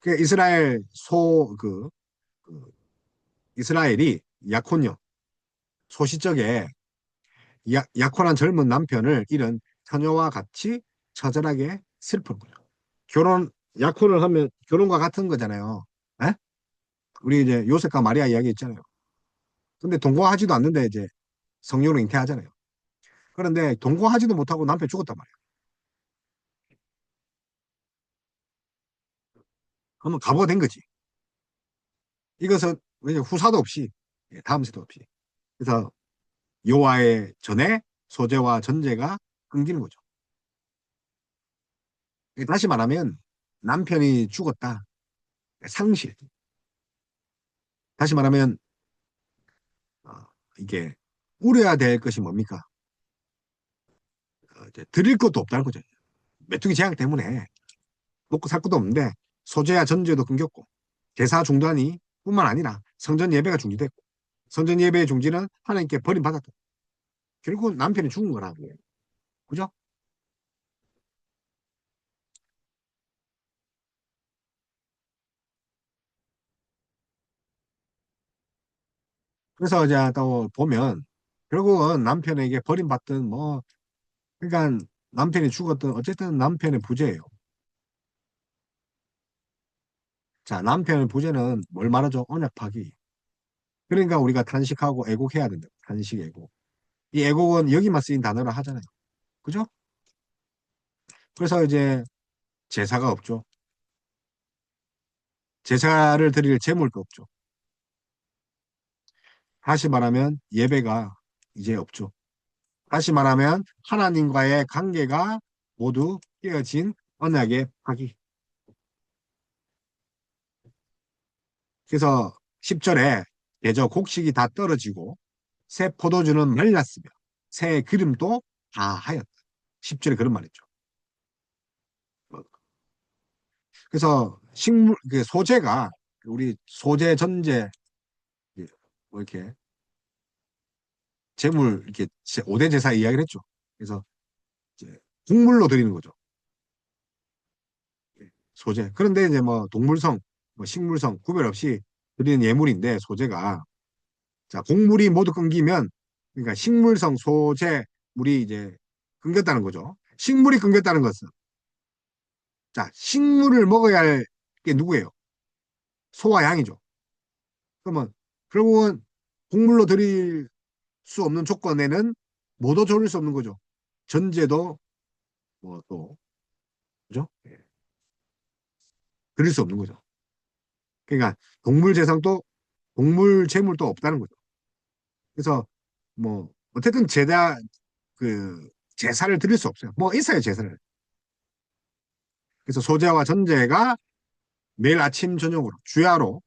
S1: 그 이스라엘 그 이스라엘이 약혼녀, 소시적에 약혼한 젊은 남편을 잃은 처녀와 같이 처절하게 슬픈 거죠. 결혼, 약혼을 하면 결혼과 같은 거잖아요. 에? 우리 이제 요셉과 마리아 이야기 있잖아요. 근데 동거하지도 않는데 이제 성령으로 잉태하잖아요. 그런데 동거하지도 못하고 남편 죽었단 말이에요. 그러면 가부가 된 거지. 이것은 왜냐 후사도 없이 다음 세도 없이. 그래서 여호와의 전에 소재와 전제가 끊기는 거죠. 다시 말하면 남편이 죽었다. 상실. 다시 말하면 어, 이게 우려야 될 것이 뭡니까? 이제 드릴 것도 없다는 거죠. 메뚜기 재앙 때문에 먹고 살 것도 없는데 소재와 전제도 끊겼고 제사 중단이 뿐만 아니라 성전 예배가 중지됐고 성전 예배의 중지는 하나님께 버림받았다. 결국 남편이 죽은 거라고. 그죠? 그래서 이제 또 보면 결국은 남편에게 버림받든 뭐 그러니까 남편이 죽었든 어쨌든 남편의 부재예요. 자, 남편의 부재는 뭘 말하죠? 언약 파기. 그러니까 우리가 탄식하고 애곡해야 된다. 탄식, 애곡. 이 애곡은 여기만 쓰인 단어라 하잖아요. 그죠? 그래서 이제 제사가 없죠. 제사를 드릴 제물도 없죠. 다시 말하면 예배가 이제 없죠. 다시 말하면 하나님과의 관계가 모두 깨어진 언약의 파기. 그래서 10절에 대저 곡식이 다 떨어지고 새 포도주는 말랐으며 새 기름도 다 하였다. 10절에 그런 말이죠. 그래서 식물 그 소재가 우리 소재 전제 뭐 이렇게 재물 이렇게 5대 제사 이야기를 했죠. 그래서 이제 곡물로 드리는 거죠. 소재. 그런데 이제 뭐 동물성, 뭐 식물성 구별 없이 드리는 예물인데 소재가 자 곡물이 모두 끊기면 그러니까 식물성 소재 물이 이제 끊겼다는 거죠. 식물이 끊겼다는 것은 자 식물을 먹어야 할 게 누구예요? 소와 양이죠. 그러면 결국은 곡물로 드릴 수 없는 조건에는 뭐도 조릴 수 없는 거죠. 전제도 뭐 또 그죠? 예, 드릴 수 없는 거죠. 그러니까 동물 재산도 동물 재물도 없다는 거죠. 그래서 뭐 어쨌든 그 제사를 드릴 수 없어요. 뭐 있어요 제사를. 그래서 소제와 전제가 매일 아침 저녁으로 주야로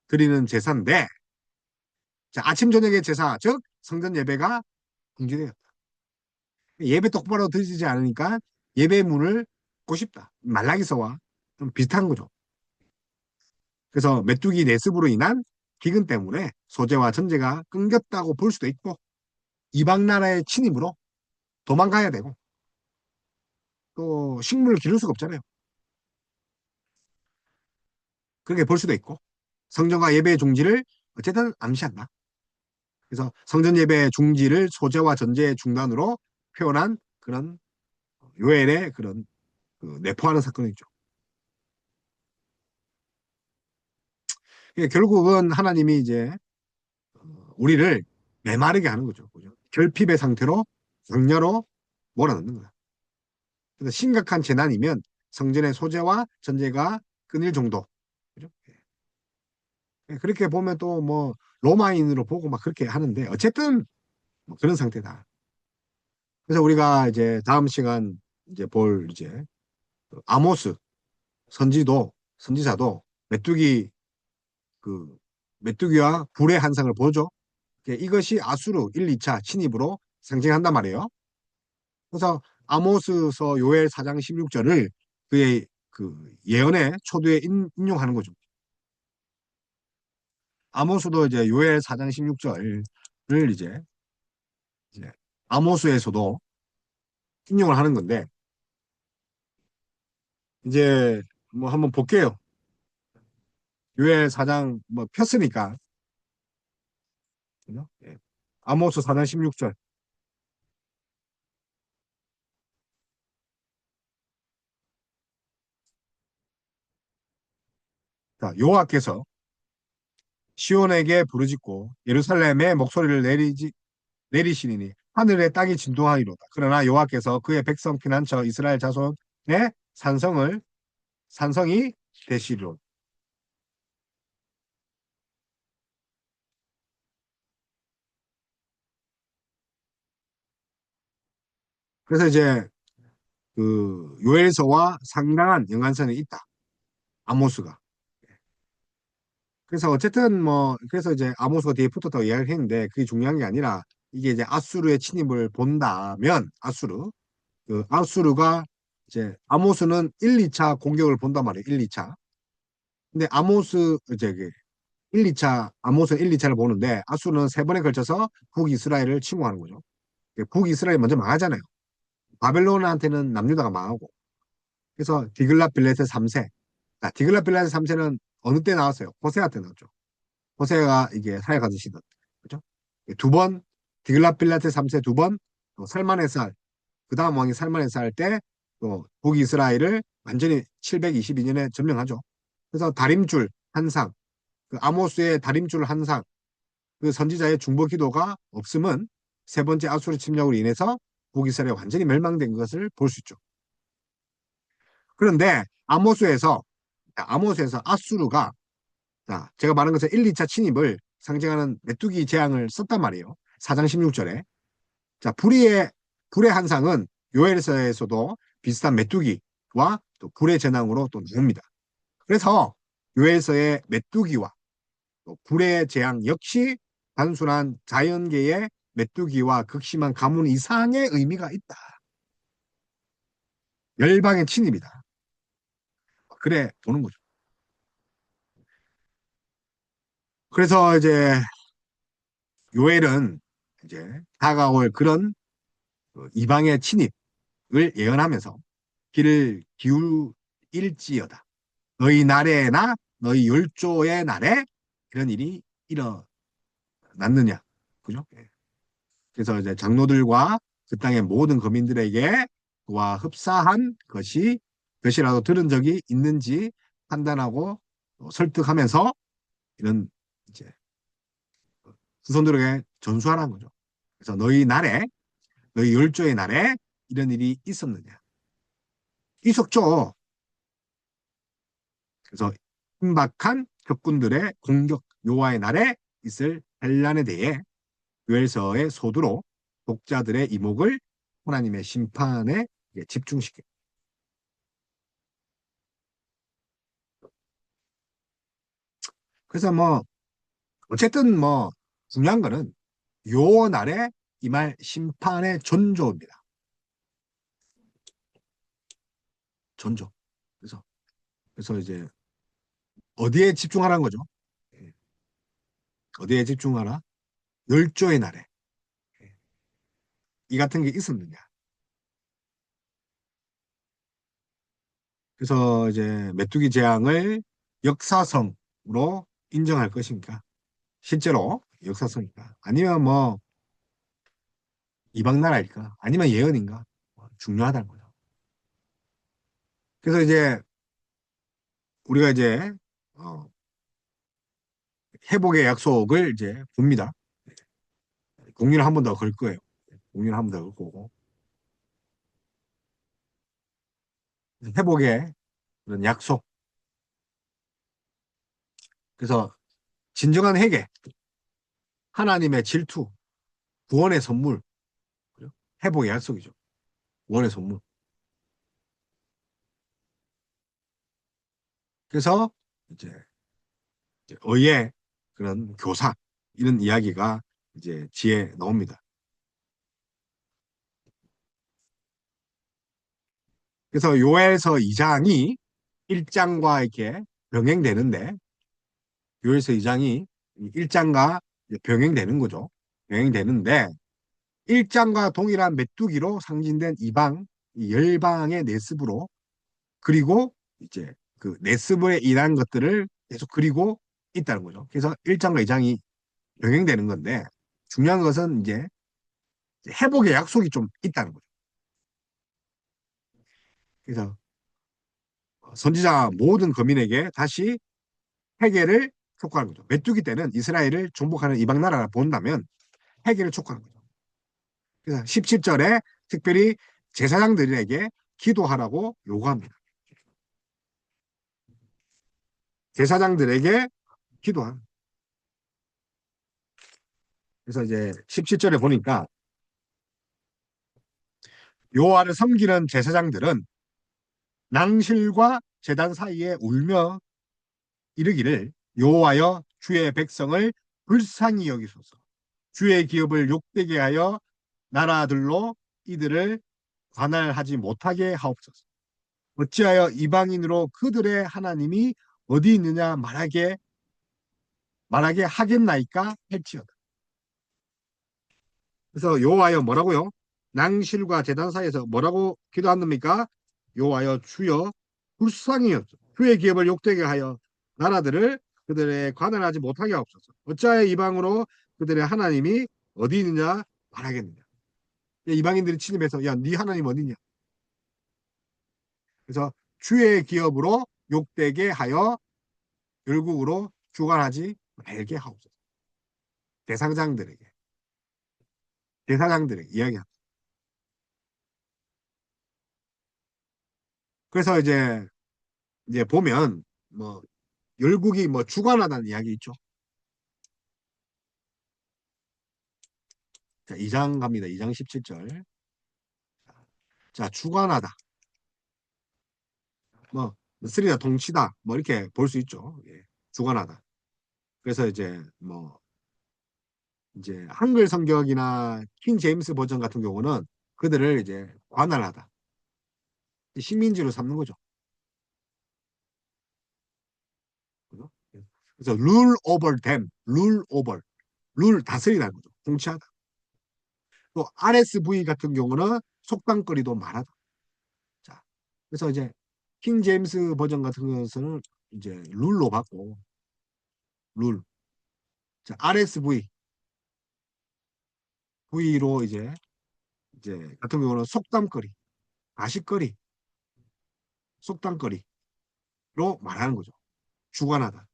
S1: 드리는 제사인데 자, 아침 저녁의 제사 즉 성전 예배가 금지되었다. 예배 똑바로 드리지 않으니까 예배문을 닫고 싶다. 말라기서와 좀 비슷한 거죠. 그래서 메뚜기 내습으로 인한 기근 때문에 소재와 전제가 끊겼다고 볼 수도 있고 이방 나라의 침입으로 도망가야 되고 또 식물을 기를 수가 없잖아요. 그렇게 볼 수도 있고 성전과 예배의 중지를 어쨌든 암시한다. 그래서 성전 예배의 중지를 소재와 전제의 중단으로 표현한 그런 요엘의 그런 그 내포하는 사건이죠. 결국은 하나님이 이제 우리를 메마르게 하는 거죠. 그죠? 결핍의 상태로 광야로 몰아넣는 거야. 그래서 심각한 재난이면 성전의 소재와 전제가 끊일 정도. 그죠? 그렇게 보면 또 뭐 로마인으로 보고 막 그렇게 하는데 어쨌든 뭐 그런 상태다. 그래서 우리가 이제 다음 시간 이제 볼 이제 그 아모스 선지자도 메뚜기 그 메뚜기와 불의 한상을 보죠. 이것이 아수르 1, 2차 침입으로 상징한단 말이에요. 그래서 아모스서 요엘 4장 16절을 그의 그 예언의 초두에 인용하는 거죠. 아모스도 이제 요엘 4장 16절을 이제 아모스에서도 인용을 하는 건데 이제 뭐 한번 볼게요. 요엘 4장 뭐 폈으니까 그죠? 예. 아모스 4장 16절. 자, 여호와께서 시온에게 부르짖고 예루살렘에 목소리를 내리시니 하늘의 땅이 진동하리로다. 그러나 여호와께서 그의 백성 피난처 이스라엘 자손의 산성이 되시리로. 그래서 이제 그 요엘서와 상당한 연관성이 있다. 아모스가. 그래서 어쨌든 뭐 그래서 이제 아모스가 뒤에 붙었다고 이야기를 했는데 그게 중요한 게 아니라 이게 이제 아수르의 침입을 본다면 아수르가 이제 아모스는 1, 2차 공격을 본단 말이에요. 1, 2차. 근데 이제 그 1, 2차 아모스는 1, 2차를 보는데 아수르는 세 번에 걸쳐서 북이스라엘을 침공하는 거죠. 북이스라엘이 먼저 망하잖아요. 바벨론한테는 남유다가 망하고. 그래서 디글랏빌레셋 3세. 디글랏빌레셋 3세는 어느 때 나왔어요? 호세아 때 나왔죠. 호세아가 이게 사역하던 시대. 그죠? 두 번, 디글랏빌레셋 3세 두 번, 또 살만에살, 그 다음 왕이 살만에살 할 때, 또 북이스라엘을 완전히 722년에 점령하죠. 그래서 다림줄 한 상, 그 아모스의 다림줄 한 상, 그 선지자의 중보 기도가 없음은 세 번째 아수르 침략으로 인해서 북이스라엘이 완전히 멸망된 것을 볼 수 있죠. 그런데 아모스에서 아수르가 제가 말한 것처럼 1, 2차 침입을 상징하는 메뚜기 재앙을 썼단 말이에요. 4장 16절에. 불의 한상은 요엘서에서도 비슷한 메뚜기와 또 불의 재앙으로 또 나옵니다. 그래서 요엘서의 메뚜기와 또 불의 재앙 역시 단순한 자연계의 메뚜기와 극심한 가뭄 이상의 의미가 있다. 열방의 침입이다. 그래 보는 거죠. 그래서 이제 요엘은 이제 다가올 그런 이방의 침입을 예언하면서 길을 기울일지어다. 너희 날에나 너희 율조의 날에 이런 일이 일어났느냐. 그죠? 예. 그래서 이제 장로들과 그 땅의 모든 거민들에게 그와 흡사한 것이라도 들은 적이 있는지 판단하고 설득하면서 이런 이제 후손들에게 전수하라는 거죠. 그래서 너희 열조의 날에 이런 일이 있었느냐. 있었죠. 그래서 임박한 적군들의 공격 요하의 날에 있을 반란에 대해 요엘서의 소두로 독자들의 이목을 하나님의 심판에 집중시켜. 그래서 뭐 어쨌든 뭐 중요한 거는 요 날에 임할 심판의 존조입니다. 존조. 그래서 이제 어디에 집중하라는 거죠? 예. 어디에 집중하라? 열조의 날에 예. 이 같은 게 있었느냐? 그래서 이제 메뚜기 재앙을 역사성으로 인정할 것인가? 실제로 역사성인가? 아니면 뭐 이방 나라일까? 아니면 예언인가? 중요하다는 거죠. 그래서 이제 우리가 이제 어, 회복의 약속을 이제 봅니다. 공리를 한 번 더 걸 거예요. 공리를 한 번 더 걸 거고. 회복의 그런 약속. 그래서 진정한 회개, 하나님의 질투, 구원의 선물, 회복의 약속이죠. 구원의 선물. 그래서 이제 의의 그런 교사 이런 이야기가 이제 뒤에 나옵니다. 그래서 요엘서 2장이 1장과 이렇게 병행되는데 요엘서 2장이 1장과 병행되는 거죠. 병행되는데 1장과 동일한 메뚜기로 상징된 이방, 이 열방의 내습으로 그리고 이제 그 내습에 인한 것들을 계속 그리고 있다는 거죠. 그래서 1장과 2장이 병행되는 건데 중요한 것은 이제 회복의 약속이 좀 있다는 거죠. 그래서 선지자 모든 거민에게 다시 회개를 촉구하는 거죠. 메뚜기 때는 이스라엘을 정복하는 이방 나라라 본다면 회개를 촉구하는 거죠. 그래서 17절에 특별히 제사장들에게 기도하라고 요구합니다. 제사장들에게 기도한. 그래서 이제 17절에 보니까 여호와를 섬기는 제사장들은 낭실과 제단 사이에 울며 이르기를 여호와여 주의 백성을 불쌍히 여기소서. 주의 기업을 욕되게 하여 나라들로 이들을 관할하지 못하게 하옵소서. 어찌하여 이방인으로 그들의 하나님이 어디 있느냐 말하게 하겠나이까 할지어다. 그래서 여호와여 뭐라고요? 낭실과 제단 사이에서 뭐라고 기도하옵니까? 여호와여 주여 불쌍히 여기소서. 주의 기업을 욕되게 하여 나라들을 그들의 관할하지 못하게 하옵소서. 어찌하여 이방으로 그들의 하나님이 어디 있느냐 말하겠느냐. 이방인들이 침입해서 야, 네 하나님 어디냐? 그래서 주의 기업으로 욕되게 하여 결국으로 주관하지 말게 하옵소서. 대상장들에게 대사장들에게 이야기합니다. 그래서 이제 보면 뭐 열국이 뭐 주관하다는 이야기 있죠. 자, 2장 갑니다. 2장 17절. 자, 주관하다. 뭐 쓰리다 통치다. 뭐 이렇게 볼 수 있죠. 예, 주관하다. 그래서 이제 한글 성격이나 킹 제임스 버전 같은 경우는 그들을 이제 관할하다. 식민지로 삼는 거죠. 그죠? 그래서 rule over them, rule over, 룰 다스리라는 거죠. 통치하다. 또 RSV 같은 경우는 속담거리도 말하다. 자, 그래서 이제 킹 제임스 버전 같은 경우는 이제 룰로 받고 룰. 자, RSV V로 이제 같은 경우는 속담거리, 가십거리, 속담거리로 말하는 거죠. 주관하다.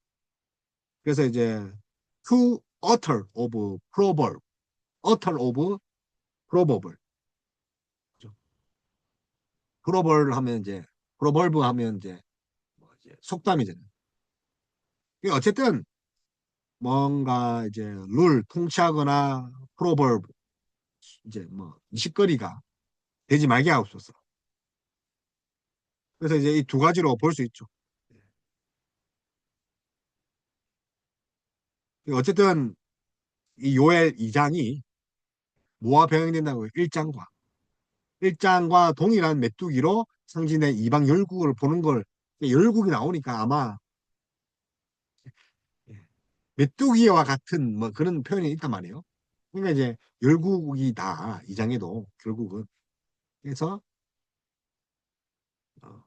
S1: 그래서 이제 to utter of proverb, utter of proverb. proverb 하면 이제 proverb 하면 이제 뭐 이제 속담이잖아요. 어쨌든 뭔가 이제 룰 통치하거나 proverb 이제 뭐 이식거리가 되지 말게 하옵소서. 그래서 이제 이 두 가지로 볼 수 있죠. 어쨌든 이 요엘 2장이 뭐와 병행된다고요? 1장과. 1장과 동일한 메뚜기로 상징된 이방 열국을 보는 걸 열국이 나오니까 아마 메뚜기와 같은 뭐 그런 표현이 있단 말이에요. 그러니까 이제 열국이다. 2장에도 결국은. 그래서 어,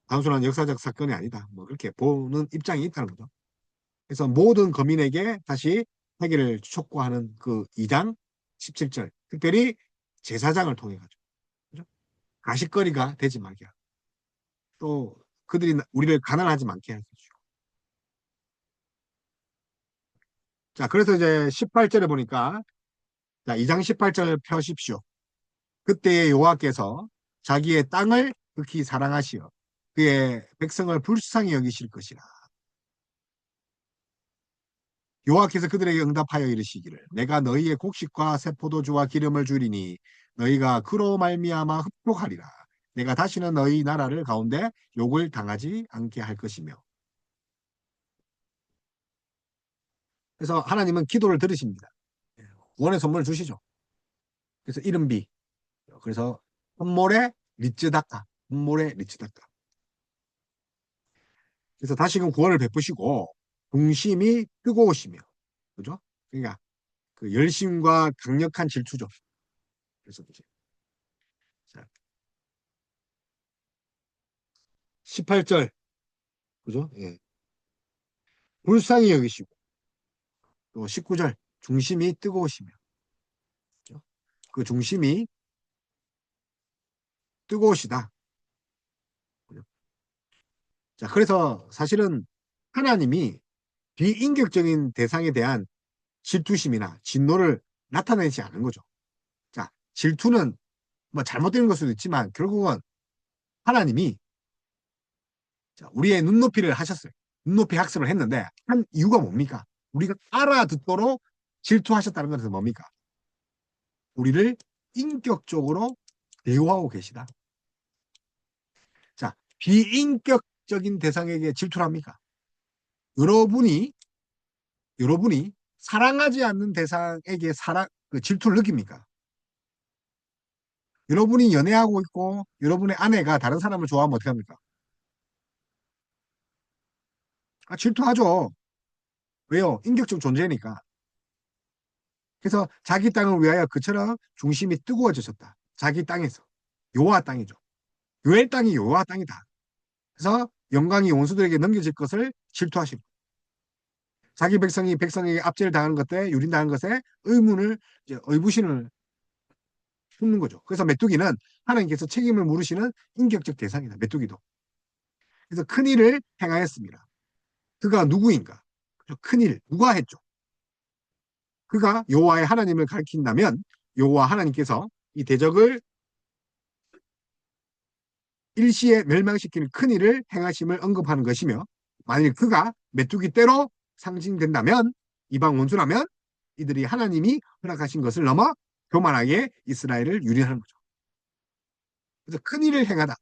S1: 단순한 역사적 사건이 아니다. 뭐 그렇게 보는 입장이 있다는 거죠. 그래서 모든 거민에게 다시 회개를 촉구하는 그 2장 17절. 특별히 제사장을 통해 가지고 그죠? 가십거리가 되지 말게 하고 또 그들이 우리를 가난하지 않게 해주시고 자, 그래서 이제 18절에 보니까, 자, 2장 18절 펴십시오. 그때의 여호와께서 자기의 땅을 극히 사랑하시어 그의 백성을 불쌍히 여기실 것이라. 여호와께서 그들에게 응답하여 이르시기를 내가 너희의 곡식과 새 포도주와 기름을 주리니 너희가 그로 말미암아 흡족하리라. 내가 다시는 너희 나라를 가운데 욕을 당하지 않게 할 것이며. 그래서 하나님은 기도를 들으십니다. 구원의 선물을 주시죠. 그래서 이른비. 그래서 흠모레 리츠다카. 흠모레 리츠다카. 그래서 다시금 구원을 베푸시고 중심이 뜨거우시며. 그죠? 그러니까 그 열심과 강력한 질투죠. 그래서 이제 18절 그죠? 예. 불쌍히 여기시고 또 19절 중심이 뜨거우시며 그죠? 그 중심이 뜨거우시다. 그죠? 자, 그래서 사실은 하나님이 비인격적인 대상에 대한 질투심이나 진노를 나타내지 않은 거죠. 자, 질투는 뭐 잘못된 걸 수도 있지만 결국은 하나님이 자, 우리의 눈높이를 하셨어요. 눈높이 학습을 했는데 한 이유가 뭡니까? 우리가 알아듣도록 질투하셨다는 것은 뭡니까? 우리를 인격적으로 대우하고 계시다. 자, 비인격적인 대상에게 질투를 합니까? 여러분이 사랑하지 않는 대상에게 그 질투를 느낍니까? 여러분이 연애하고 있고 여러분의 아내가 다른 사람을 좋아하면 어떻게 합니까? 아, 질투하죠. 왜요? 인격적 존재니까. 그래서 자기 땅을 위하여 그처럼 중심이 뜨거워지셨다. 자기 땅에서. 여호와 땅이죠. 요엘 땅이 여호와 땅이다. 그래서 영광이 원수들에게 넘겨질 것을 질투하시고 자기 백성이 백성에게 압제를 당하는 것에 유린당하는 것에 의문을 이제 의구심을 품는 거죠. 그래서 메뚜기는 하나님께서 책임을 물으시는 인격적 대상이다. 메뚜기도. 그래서 큰 일을 행하였습니다. 그가 누구인가? 큰 일, 누가 했죠? 그가 여호와의 하나님을 가리킨다면 여호와 하나님께서 이 대적을 일시에 멸망시키는 큰 일을 행하심을 언급하는 것이며 만일 그가 메뚜기 떼로 상징된다면 이방 원수라면 이들이 하나님이 허락하신 것을 넘어 교만하게 이스라엘을 유린하는 거죠. 그래서 큰 일을 행하다.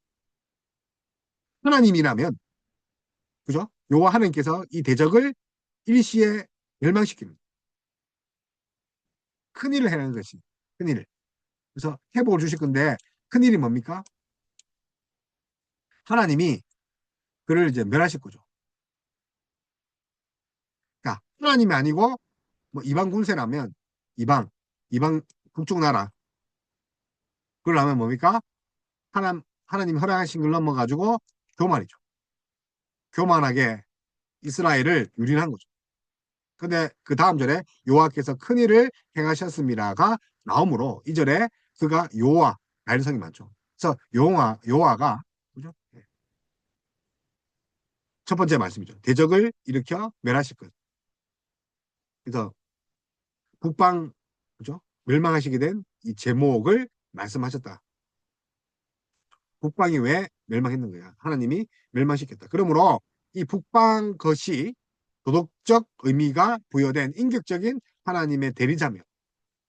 S1: 하나님이라면 그죠? 여호와 하나님께서 이 대적을 일시에 멸망시키는 큰 일을 행하는 것이 큰 일. 그래서 회복을 주실 건데 큰 일이 뭡니까? 하나님이 그를 이제 멸하실 거죠. 그러니까 하나님이 아니고 뭐 이방 군세라면 이방 이방 북쪽 나라 그러려면 뭡니까? 하나님 허락하신 걸 넘어가지고 교만이죠. 교만하게 이스라엘을 유린한 거죠. 근데 그 다음 절에 여호와께서 큰 일을 행하셨습니다가 나오므로 이 절에 그가 여호와 가능성이 많죠. 그래서 여호와가 그죠? 첫 번째 말씀이죠. 대적을 일으켜 멸하실 것. 그래서 북방 그죠? 멸망하시게 된 이 제목을 말씀하셨다. 북방이 왜 멸망했는가? 하나님이 멸망시켰다. 그러므로 이 북방 것이 도덕적 의미가 부여된 인격적인 하나님의 대리자며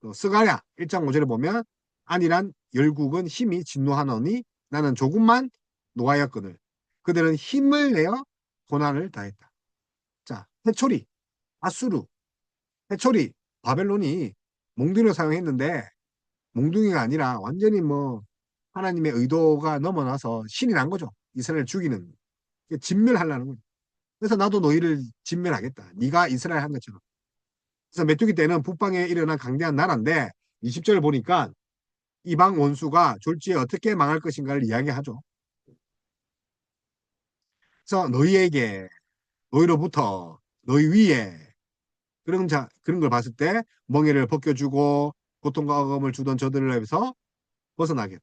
S1: 또 스가랴 1장 5절에 보면 안이란 열국은 힘이 진노하노니 나는 조금만 노하였거늘 그들은 힘을 내어 고난을 다했다. 자, 해초리, 아수르, 해초리, 바벨론이 몽둥이를 사용했는데 몽둥이가 아니라 완전히 뭐 하나님의 의도가 넘어나서 신이 난 거죠. 이스라엘을 죽이는 진멸하려는 거죠. 그래서 나도 너희를 진멸하겠다. 네가 이스라엘 한 것처럼. 그래서 메뚜기 때는 북방에 일어난 강대한 나라인데 20절을 보니까 이방 원수가 졸지에 어떻게 망할 것인가를 이야기하죠. 그래서 너희에게 너희로부터 너희 위에 그런 걸 봤을 때 멍에를 벗겨주고 고통과 억압을 주던 저들을 위해서 벗어나게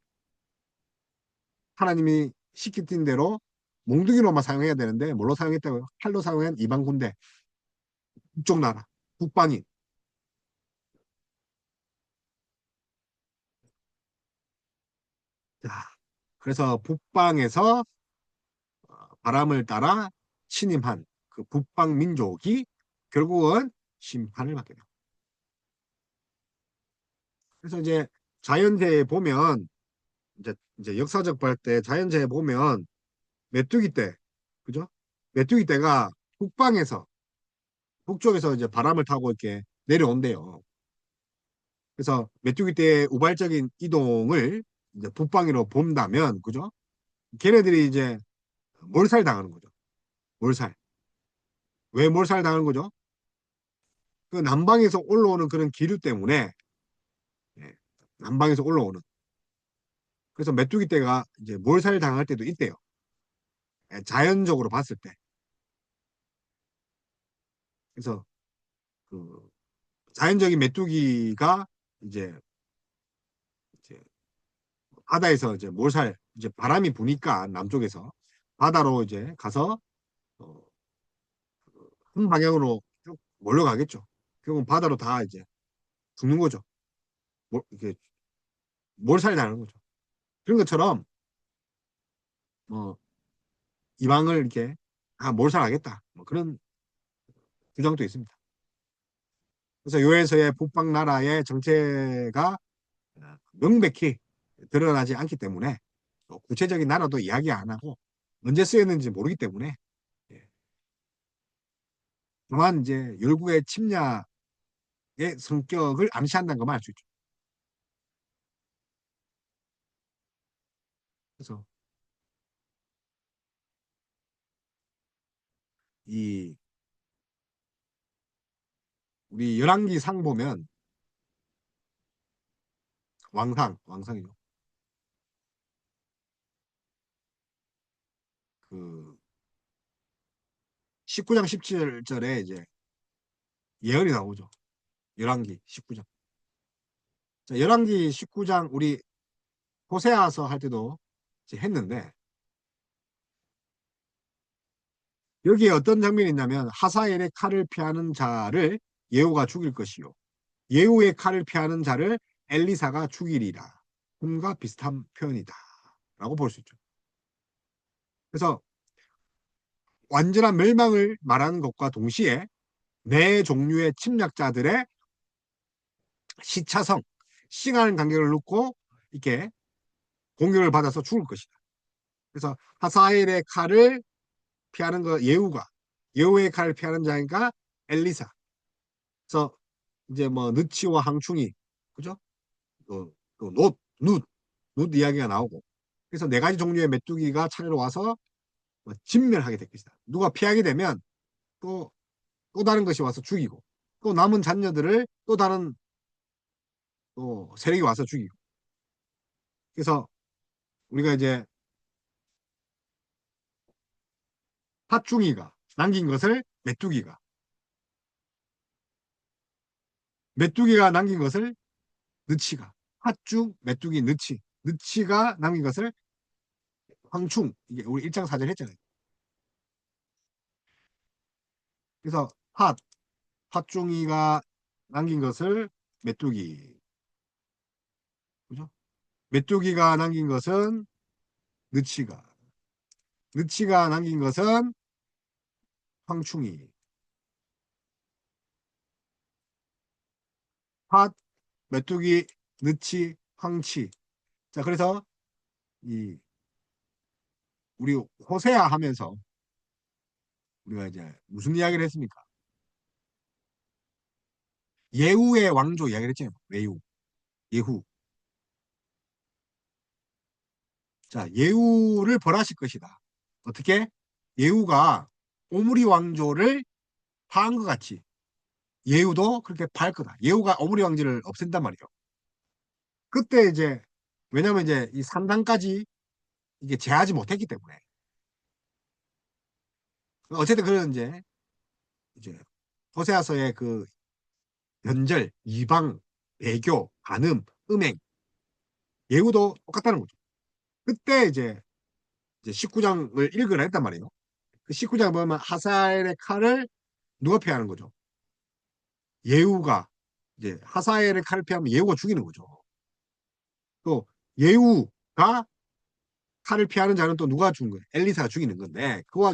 S1: 하나님이 시키신 대로 몽둥이로만 사용해야 되는데 뭘로 사용했다고요? 칼로 사용한 이방 군대 북쪽 나라 북방인. 자, 그래서 북방에서 바람을 따라 침입한 그 북방 민족이 결국은 심판을 받게 돼요. 그래서 이제 자연재해 보면 이제 역사적 발때 자연재해 보면 메뚜기 때 그죠? 메뚜기 떼가 북방에서 북쪽에서 이제 바람을 타고 이렇게 내려온대요. 그래서 메뚜기 떼의 우발적인 이동을 이제 북방으로 본다면 그죠? 걔네들이 이제 몰살 당하는 거죠. 몰살. 왜 몰살 당하는 거죠? 그 남방에서 올라오는 그런 기류 때문에 예, 남방에서 올라오는 그래서 메뚜기 떼가 이제 몰살 당할 때도 있대요. 예, 자연적으로 봤을 때. 그래서 그 자연적인 메뚜기가 이제, 이제 바다에서 이제 몰살 이제 바람이 부니까 남쪽에서 바다로 이제 가서 어, 한 방향으로 쭉 몰려가겠죠. 결국은 바다로 다 이제 죽는 거죠. 이렇게 몰살 당하는 거죠. 그런 것처럼 뭐 이방을 이렇게 몰살하겠다. 뭐 그런 주장도 있습니다. 그래서 요에서의 북방 나라의 정체가 명백히 드러나지 않기 때문에 구체적인 나라도 이야기 안 하고 언제 쓰였는지 모르기 때문에 예. 다만 이제 열국의 침략의 성격을 암시한다는 것만 알 수 있죠. 그래서 이 우리 열왕기 상 보면 왕상이죠. 그 19장 17절에 이제 예언이 나오죠. 열왕기 19장. 자, 열왕기 19장 우리 호세아서 할 때도 이제 했는데 여기에 어떤 장면이 있냐면 하사엘의 칼을 피하는 자를 예후가 죽일 것이요. 예후의 칼을 피하는 자를 엘리사가 죽이리라. 홈과 비슷한 표현이다. 라고 볼 수 있죠. 그래서 완전한 멸망을 말하는 것과 동시에 네 종류의 침략자들의 시차성, 시간 간격을 놓고 이렇게 공격을 받아서 죽을 것이다. 그래서 하사엘의 칼을 피하는 거 예후가 예후의 칼을 피하는 자니까 엘리사. 그래서 이제 뭐 느치와 항충이 그죠? 또 놋 이야기가 나오고 그래서 네 가지 종류의 메뚜기가 차례로 와서 뭐 진멸하게 될 것이다. 누가 피하게 되면 또 또 다른 것이 와서 죽이고 또 남은 잔녀들을 또 다른 또 세력이 와서 죽이고 그래서 우리가 이제 팥중이가 남긴 것을 메뚜기가 남긴 것을 느치가 팥중 메뚜기 느치가 남긴 것을 황충 이게 우리 일장 사전 했잖아요. 그래서 팥중이가 남긴 것을 메뚜기 그죠? 메뚜기가 남긴 것은 느치가 느치가 남긴 것은 황충이 팥 메뚜기 느치 황치 자 그래서 이 우리 호세아 하면서 우리가 이제 무슨 이야기를 했습니까? 예후의 왕조 이야기를 했잖아요. 예후. 자, 예후를 벌하실 것이다. 어떻게? 예후가 오므리 왕조를 파한 것 같이 예후도 그렇게 파할 거다. 예후가 오므리 왕조를 없앤단 말이에요. 그때 이제 왜냐면 이제 이 3단까지 이게 제하지 못했기 때문에 어쨌든 그런 이제 호세아서의 그 연절, 이방, 배교, 간음, 음행 예후도 똑같다는 거죠. 그때 이제 19장을 읽으라 했단 말이에요. 그 19장 보면 하사엘의 칼을 누가 피하는 거죠? 예후가 이제 하사엘을 칼을 피하면 예후가 죽이는 거죠. 또 예후가 칼을 피하는 자는 또 누가 죽은 거예요? 엘리사가 죽이는 건데 그와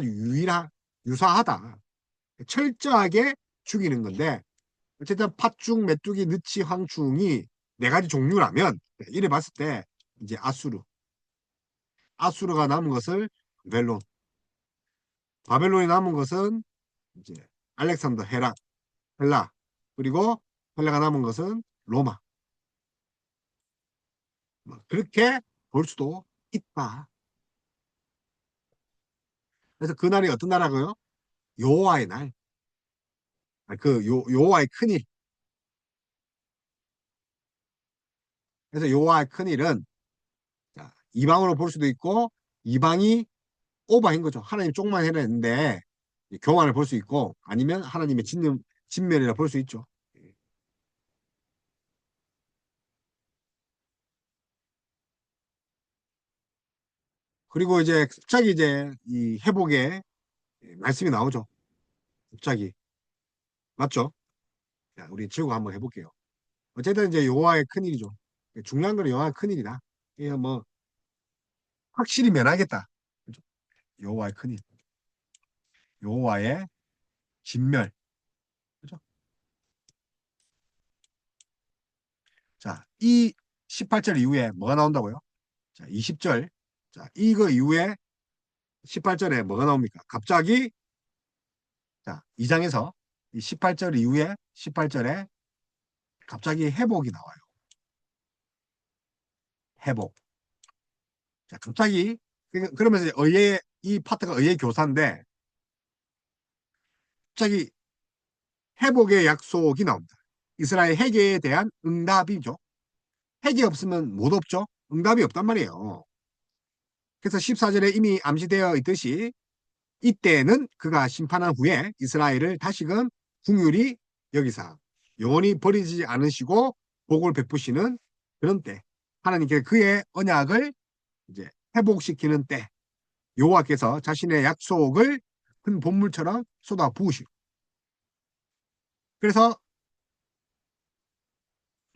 S1: 유사하다. 철저하게 죽이는 건데 어쨌든 팥죽, 메뚜기, 느치, 황충이 네 가지 종류라면 이래 봤을 때 이제 아수르가 남은 것을 바벨론, 바벨론이 남은 것은 이제 알렉산더, 헬라, 그리고 헬라가 남은 것은 로마. 뭐 그렇게 볼 수도 있다. 그래서 그날이 어떤 날이고요? 여호와의 날. 여호와의 큰일. 그래서 여호와의 큰일은 자, 이방으로 볼 수도 있고 이방이 오버한 거죠. 하나님 쪽만 해라 했는데 교만을 볼 수 있고 아니면 하나님의 진면이라 볼 수 있죠. 그리고 이제 갑자기 이제 이 회복의 말씀이 나오죠. 갑자기 맞죠? 자, 우리 지우고 한번 해볼게요. 어쨌든 이제 여호와의 큰일이죠. 중요한 건 여호와의 큰일이다. 이게 뭐 확실히 면하겠다. 그죠? 여호와의 큰일, 여호와의 진멸. 그죠? 자, 이 18절 이후에 뭐가 나온다고요? 자, 20절. 자, 이거 이후에 18절에 뭐가 나옵니까? 갑자기 자, 2장에서 이 18절 이후에 18절에 갑자기 회복이 나와요. 회복. 자, 갑자기 그러면서 의의 이 파트가 의의 교사인데 갑자기 회복의 약속이 나옵니다. 이스라엘 회개에 대한 응답이죠. 회개 없으면 못 없죠. 응답이 없단 말이에요. 그래서 14절에 이미 암시되어 있듯이 이때는 그가 심판한 후에 이스라엘을 다시금 궁휼히 여기사 영원히 버리지 않으시고 복을 베푸시는 그런 때 하나님께 그의 언약을 이제 회복시키는 때 여호와께서 자신의 약속을 큰 본물처럼 쏟아 부으시고 그래서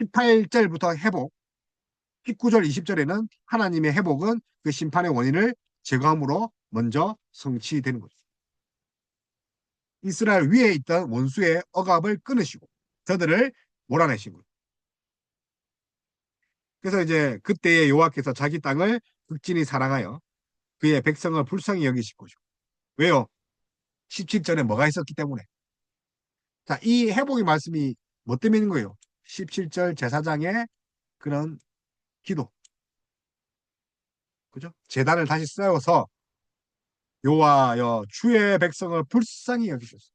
S1: 18절부터 회복 19절 20절에는 하나님의 회복은 그 심판의 원인을 제거함으로 먼저 성취되는 거죠. 이스라엘 위에 있던 원수의 억압을 끊으시고 저들을 몰아내신 거죠. 그래서 이제 그때의 여호와께서 자기 땅을 극진히 사랑하여 그의 백성을 불쌍히 여기실 거죠. 왜요? 17절에 뭐가 있었기 때문에. 자, 이 회복의 말씀이 뭐 때문인 거예요? 17절 제사장의 그런 기도. 그죠? 제단을 다시 세워서 여호와여 주의 백성을 불쌍히 여기셨어요.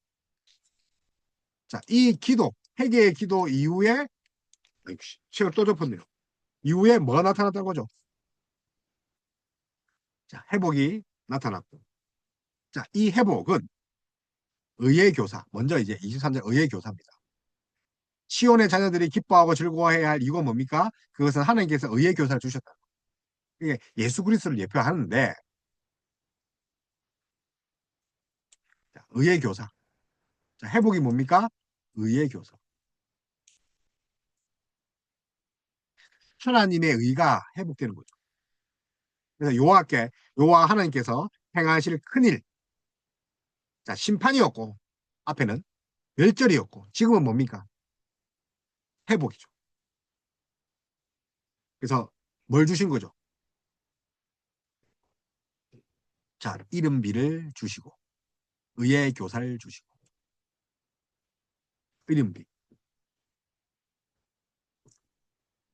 S1: 자, 이 기도, 회개의 기도 이후에 책을 또 접었네요. 이후에 뭐가 나타났다는 거죠? 자, 회복이 나타났고. 자, 이 회복은 의의 교사. 먼저 이제 23절 의의 교사입니다. 시온의 자녀들이 기뻐하고 즐거워해야 할 이유가 뭡니까? 그것은 하나님께서 의의 교사를 주셨다. 이게 예수 그리스도를 예표하는데 자, 의의 교사. 자, 회복이 뭡니까? 의의 교사. 하나님의 의가 회복되는 거죠. 그래서 여호와 하나님께서 행하실 큰일. 자, 심판이었고 앞에는 멸절이었고 지금은 뭡니까? 회복이죠. 그래서 뭘 주신 거죠? 자, 이른비를 주시고 의의 교사를 주시고 이른비.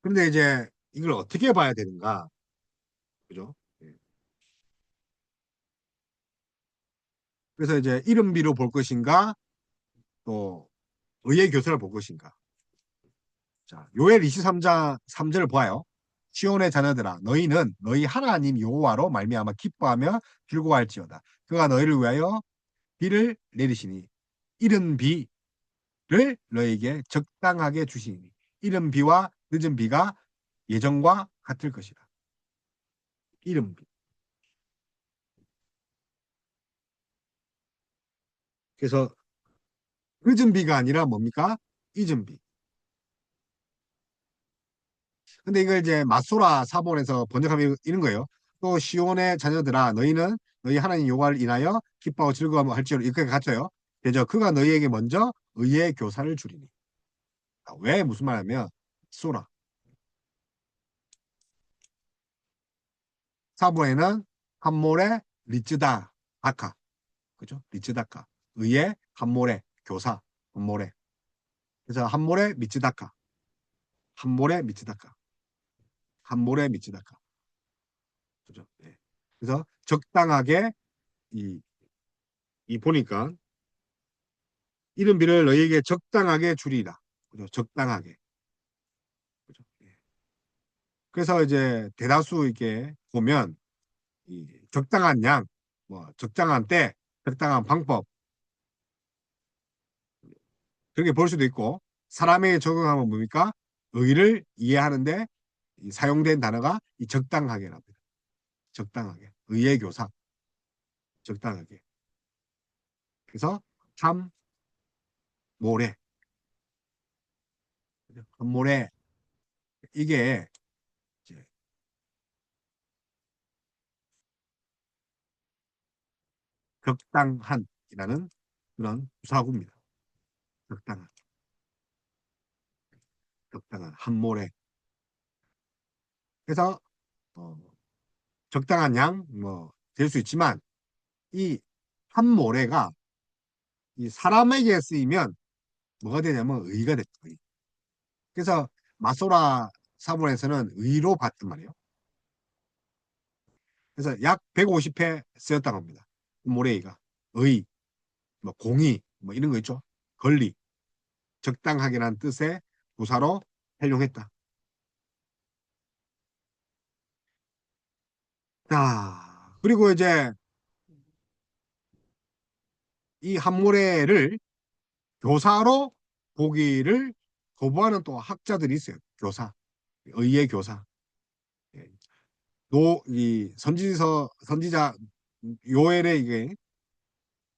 S1: 그런데 이제 이걸 어떻게 봐야 되는가? 그죠? 예. 그래서 이제 이른비로 볼 것인가? 또 의의 교사를 볼 것인가? 자, 요엘 23장 3절을 보아요. 시온의 자녀들아 너희는 너희 하나님 여호와로 말미암아 기뻐하며 즐거워할지어다. 그가 너희를 위하여 비를 내리시니 이른 비를 너희에게 적당하게 주시니 이른 비와 늦은 비가 예정과 같을 것이다. 이른 비. 그래서 늦은 비가 아니라 뭡니까? 이준비. 근데 이걸 이제 마소라 사본에서 번역하면 이런 거예요. 또 시온의 자녀들아 너희는 너희 하나님 여호와를 인하여 기뻐하고 즐거워하며 할지어다 이렇게 갖춰요. 대저 그가 너희에게 먼저 의의 교사를 주리니. 왜 무슨 말하면 소라 사본에는 함몰의 리츠다 다카 그죠? 리츠다카 의의 함몰의 교사 함몰의 그래서 함몰의 미츠다카 함몰의 미츠다카 함몰의 미츠다카 그죠? 네. 그래서 적당하게 이, 이 보니까 이른비를 너희에게 적당하게 주리라. 그죠? 적당하게. 그죠? 예. 그래서 이제 대다수 이렇게 보면 이 적당한 양, 뭐 적당한 때, 적당한 방법 그렇게 볼 수도 있고 사람에게 적용하면 뭡니까? 의를 이해하는데 이 사용된 단어가 이 적당하게랍니다. 적당하게. 의의 교사. 적당하게. 그래서 참 모래. 모래 이게 이제 적당한이라는 그런 부사구입니다. 적당한, 적당한 한모래. 그래서 어, 적당한 양 뭐 될 수 있지만 이 한모래가 이 사람에게 쓰이면 뭐가 되냐면 의가 됐죠. 의. 그래서 마소라 사본에서는 의로 봤단 말이에요. 그래서 약 150회 쓰였다고 합니다. 모래의가 의, 뭐 공의, 뭐 이런 거 있죠. 권리, 적당하게란 뜻의 부사로 활용했다. 자, 그리고 이제 이 한모래를 교사로 보기를 거부하는 또 학자들이 있어요. 교사, 의의 교사. 예. 이 선지자 요엘의 이게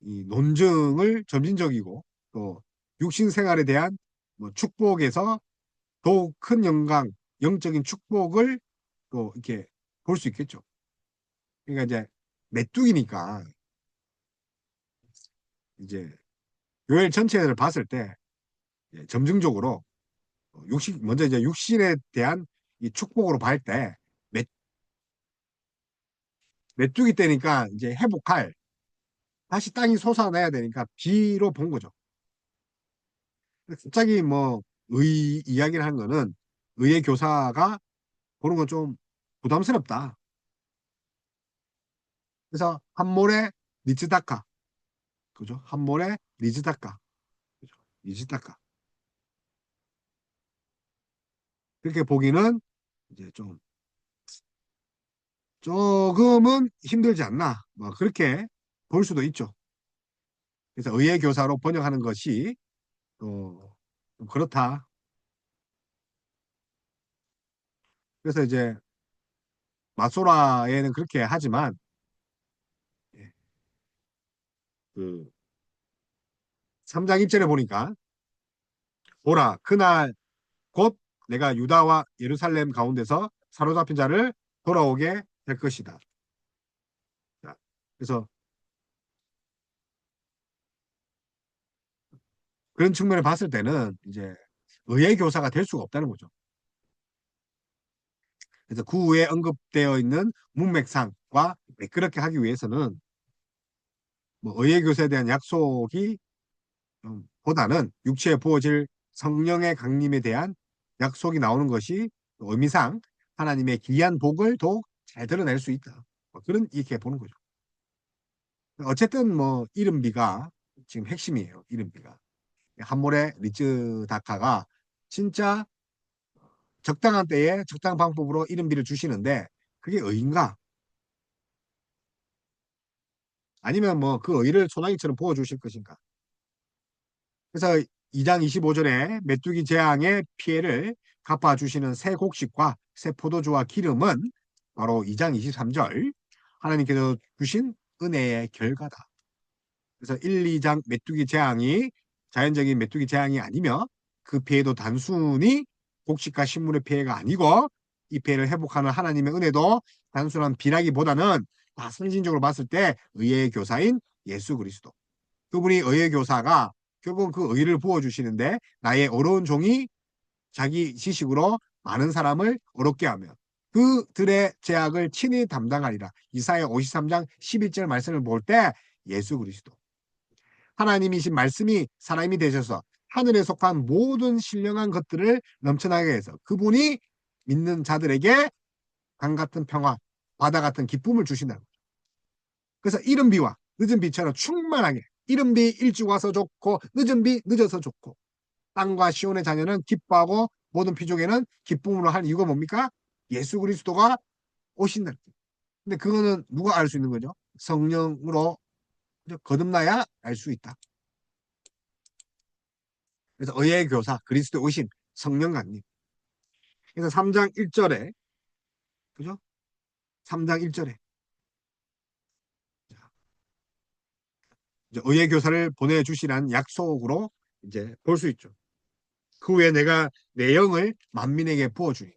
S1: 이 논증을 점진적이고 또 육신 생활에 대한 뭐 축복에서 더욱 큰 영광, 영적인 축복을 또 이렇게 볼 수 있겠죠. 그러니까 이제 메뚜기니까 이제 요엘 전체를 봤을 때 점증적으로 먼저 이제 육신에 대한 이 축복으로 볼 때 메뚜기 때니까 이제 회복할 다시 땅이 솟아내야 되니까 비로 본 거죠. 갑자기 뭐 의 이야기를 한 거는 의의 교사가 보는 건 좀 부담스럽다. 그래서 한몰의 니즈다카 그죠? 한몰의 니즈다카 그죠? 니즈다카 그렇게 보기는 이제 좀 조금은 힘들지 않나 뭐 그렇게 볼 수도 있죠. 그래서 의의 교사로 번역하는 것이 좀 그렇다. 그래서 이제 마소라에는 그렇게 하지만 예, 그 3장 1절에 보니까 보라 그날 곧 내가 유다와 예루살렘 가운데서 사로잡힌 자를 돌아오게 될 것이다. 자, 그래서 그런 측면을 봤을 때는 이제 의의 교사가 될 수가 없다는 거죠. 그래서 그 후에 언급되어 있는 문맥상과 매끄럽게 하기 위해서는 뭐 의의 교사에 대한 약속이 보다는 육체에 부어질 성령의 강림에 대한 약속이 나오는 것이 의미상 하나님의 기이한 복을 더욱 잘 드러낼 수 있다. 뭐 그런 이렇게 보는 거죠. 어쨌든 뭐 이른비가 지금 핵심이에요. 이른비가 한몰의 리츠 다카가 진짜 적당한 때에 적당한 방법으로 이른비를 주시는데 그게 의인가? 아니면 뭐 그 의를 소나기처럼 부어주실 것인가? 그래서 2장 25절에 메뚜기 재앙의 피해를 갚아주시는 새 곡식과 새 포도주와 기름은 바로 2장 23절 하나님께서 주신 은혜의 결과다. 그래서 1, 2장 메뚜기 재앙이 자연적인 메뚜기 재앙이 아니며 그 피해도 단순히 곡식과 식물의 피해가 아니고 이 피해를 회복하는 하나님의 은혜도 단순한 비라기보다는 다 선진적으로 봤을 때 의의 교사인 예수 그리스도. 그분이 의의 교사가 결국 그 의를 부어주시는데 나의 어려운 종이 자기 지식으로 많은 사람을 어렵게 하며 그들의 죄악을 친히 담당하리라. 이사야 53장 11절 말씀을 볼 때 예수 그리스도 하나님이신 말씀이 사람이 되셔서 하늘에 속한 모든 신령한 것들을 넘쳐나게 해서 그분이 믿는 자들에게 강 같은 평화, 바다 같은 기쁨을 주신다는 거죠. 그래서 이른 비와 늦은 비처럼 충만하게 이른 비 일찍 와서 좋고 늦은 비 늦어서 좋고 땅과 시온의 자녀는 기뻐하고 모든 피족에는 기쁨으로 할 이유가 뭡니까? 예수 그리스도가 오신다. 근데 그거는 누가 알 수 있는 거죠? 성령으로 거듭나야 알 수 있다. 그래서 의의 교사 그리스도 오신 성령 강림. 그래서 3장 1절에 그죠? 3장 1절에 의의 교사를 보내주시라는 약속으로 이제 볼 수 있죠. 그 후에 내가 내 영을 만민에게 부어주리.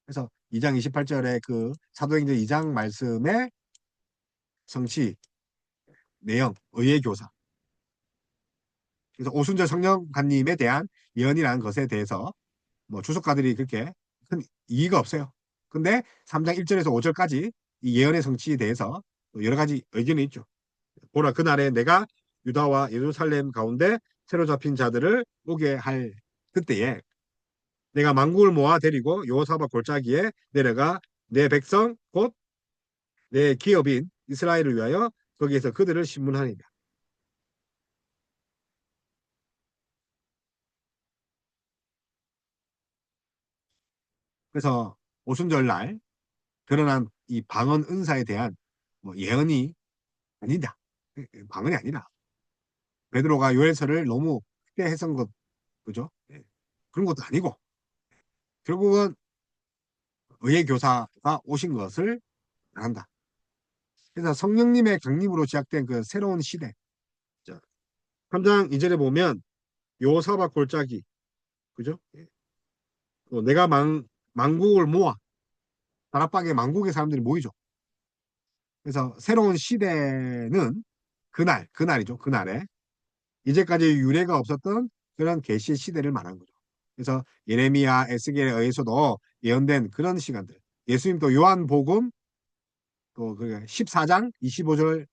S1: 그래서 2장 28절에 그 사도행전 2장 말씀에 성취, 내용, 의의 교사. 그래서 오순절 성령관님에 대한 예언이라는 것에 대해서 뭐 주석가들이 그렇게 큰 이의가 없어요. 근데 3장 1절에서 5절까지 이 예언의 성취에 대해서 여러 가지 의견이 있죠. 보라 그날에 내가 유다와 예루살렘 가운데 새로 잡힌 자들을 오게 할 그때에 내가 만국을 모아 데리고 여호사밧 골짜기에 내려가 내 백성 곧 내 기업인 이스라엘을 위하여 거기에서 그들을 신문하니라. 그래서 오순절 날 드러난 이 방언 은사에 대한 뭐 예언이 아니다. 방언이 아니라 베드로가 요엘서를 너무 크게 해석한 것 그죠? 예. 그런 것도 아니고 결국은 의의 교사가 오신 것을 말한다. 그래서 성령님의 강림으로 시작된 그 새로운 시대. 자, 3장 2절에 보면 요사박 골짜기 그죠? 예. 또 내가 만국을 모아 다락방에 만국의 사람들이 모이죠. 그래서 새로운 시대는 그날이죠. 그날에 이제까지 유례가 없었던 그런 계시의 시대를 말하는 거죠. 그래서 예레미야, 에스겔에 의해서도 예언된 그런 시간들. 예수님 또 요한복음 또 그 14장 25절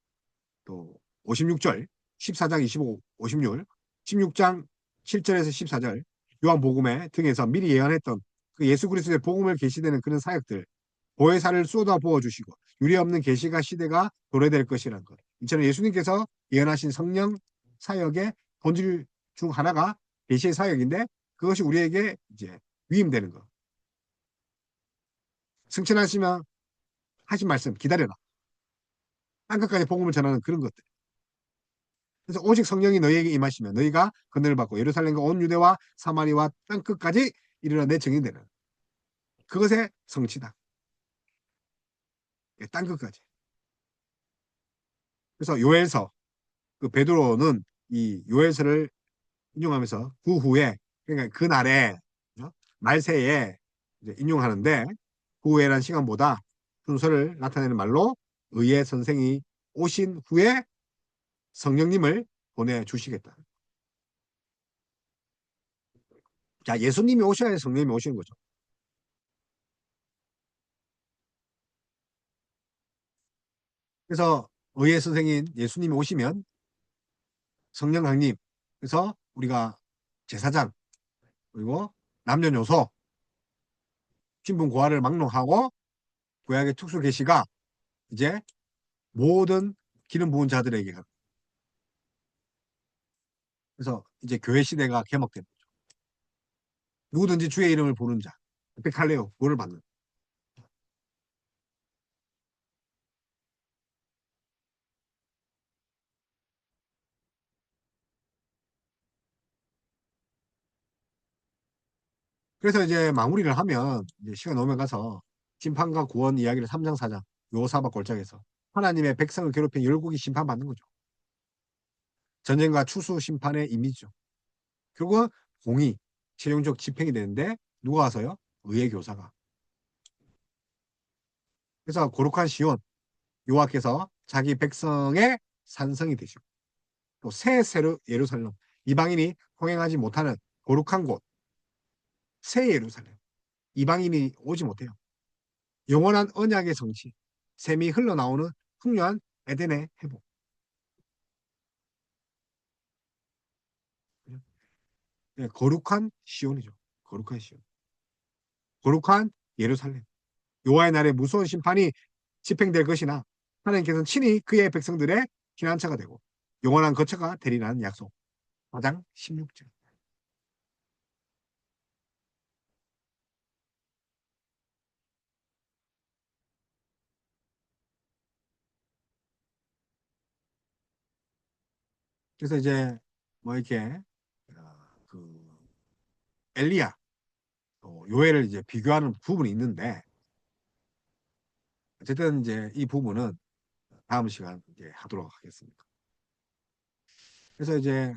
S1: 또 56절 14장 25, 56, 16장 7절에서 14절 요한복음에 등에서 미리 예언했던 그 예수 그리스도의 복음을 계시되는 그런 사역들 보혜사를 쏟아 부어 주시고 유례 없는 계시가 시대가 도래될 것이라는 것. 이처럼 예수님께서 예언하신 성령 사역의 본질 중 하나가 계시의 사역인데 그것이 우리에게 이제 위임되는 것. 승천하시면 하신 말씀 기다려라. 땅끝까지 복음을 전하는 그런 것들. 그래서 오직 성령이 너희에게 임하시면 너희가 그늘을 받고 예루살렘과 온 유대와 사마리와 땅끝까지 이르러 내 증인이 되는 그것의 성취다. 땅끝까지. 그래서 요엘서 그 베드로는 이 요엘서를 인용하면서 그 후에 그러니까 그날에 말세에 인용하는데 그 후에라는 시간보다 순서를 나타내는 말로 의의 선생이 오신 후에 성령님을 보내주시겠다. 자, 예수님이 오셔야 성령님이 오시는 거죠. 그래서 의의 선생인 예수님이 오시면 성령 강림, 그래서 우리가 제사장, 그리고 남녀노소, 신분 고하를 막론하고 구약의 특수 계시가 이제 모든 기름 부은 자들에게 가. 그래서 이제 교회 시대가 개막된 거죠. 누구든지 주의 이름을 부르는 자, 에픽할레오, 구원을 받는. 그래서 이제 마무리를 하면 이제 시간 오면 가서 심판과 구원 이야기를 3장 4장 요사박 골짜기에서 하나님의 백성을 괴롭힌 열국이 심판받는 거죠. 전쟁과 추수 심판의 이미지죠. 결국은 공의, 최종적 집행이 되는데 누가 와서요? 의의 교사가. 그래서 거룩한 시온, 여호와께서 자기 백성의 산성이 되시고 또 새 예루살렘, 이방인이 통행하지 못하는 거룩한 곳, 새 예루살렘, 이방인이 오지 못해요. 영원한 언약의 성취, 샘이 흘러나오는 풍요한 에덴의 회복. 네, 거룩한 시온이죠. 거룩한 시온. 거룩한 예루살렘. 여호와의 날에 무서운 심판이 집행될 것이나 하나님께서는 친히 그의 백성들의 피난처가 되고 영원한 거처가 되리라는 약속. 4장 16절. 그래서 이제 뭐 이렇게 그 엘리야, 요엘을 이제 비교하는 부분이 있는데 어쨌든 이제 이 부분은 다음 시간 이제 하도록 하겠습니다. 그래서 이제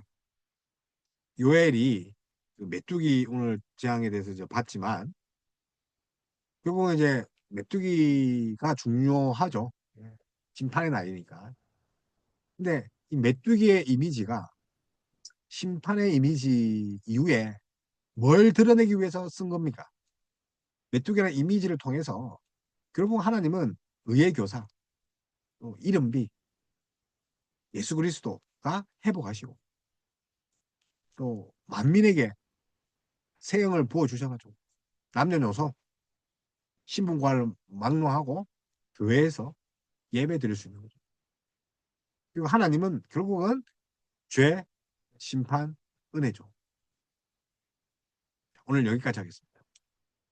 S1: 요엘이 그 메뚜기 오늘 재앙에 대해서 이제 봤지만 결국은 이제 메뚜기가 중요하죠. 예. 심판의 날이니까. 근데 이 메뚜기의 이미지가 심판의 이미지 이후에 뭘 드러내기 위해서 쓴 겁니까? 메뚜기라는 이미지를 통해서 결국 하나님은 의의 교사, 또 이른비, 예수 그리스도가 회복하시고 또 만민에게 새 영을 부어주셔가지고 남녀노소 신분과를 막론하고 교회에서 예배 드릴 수 있는 거죠. 그리고 하나님은 결국은 죄, 심판, 은혜죠. 오늘 여기까지 하겠습니다.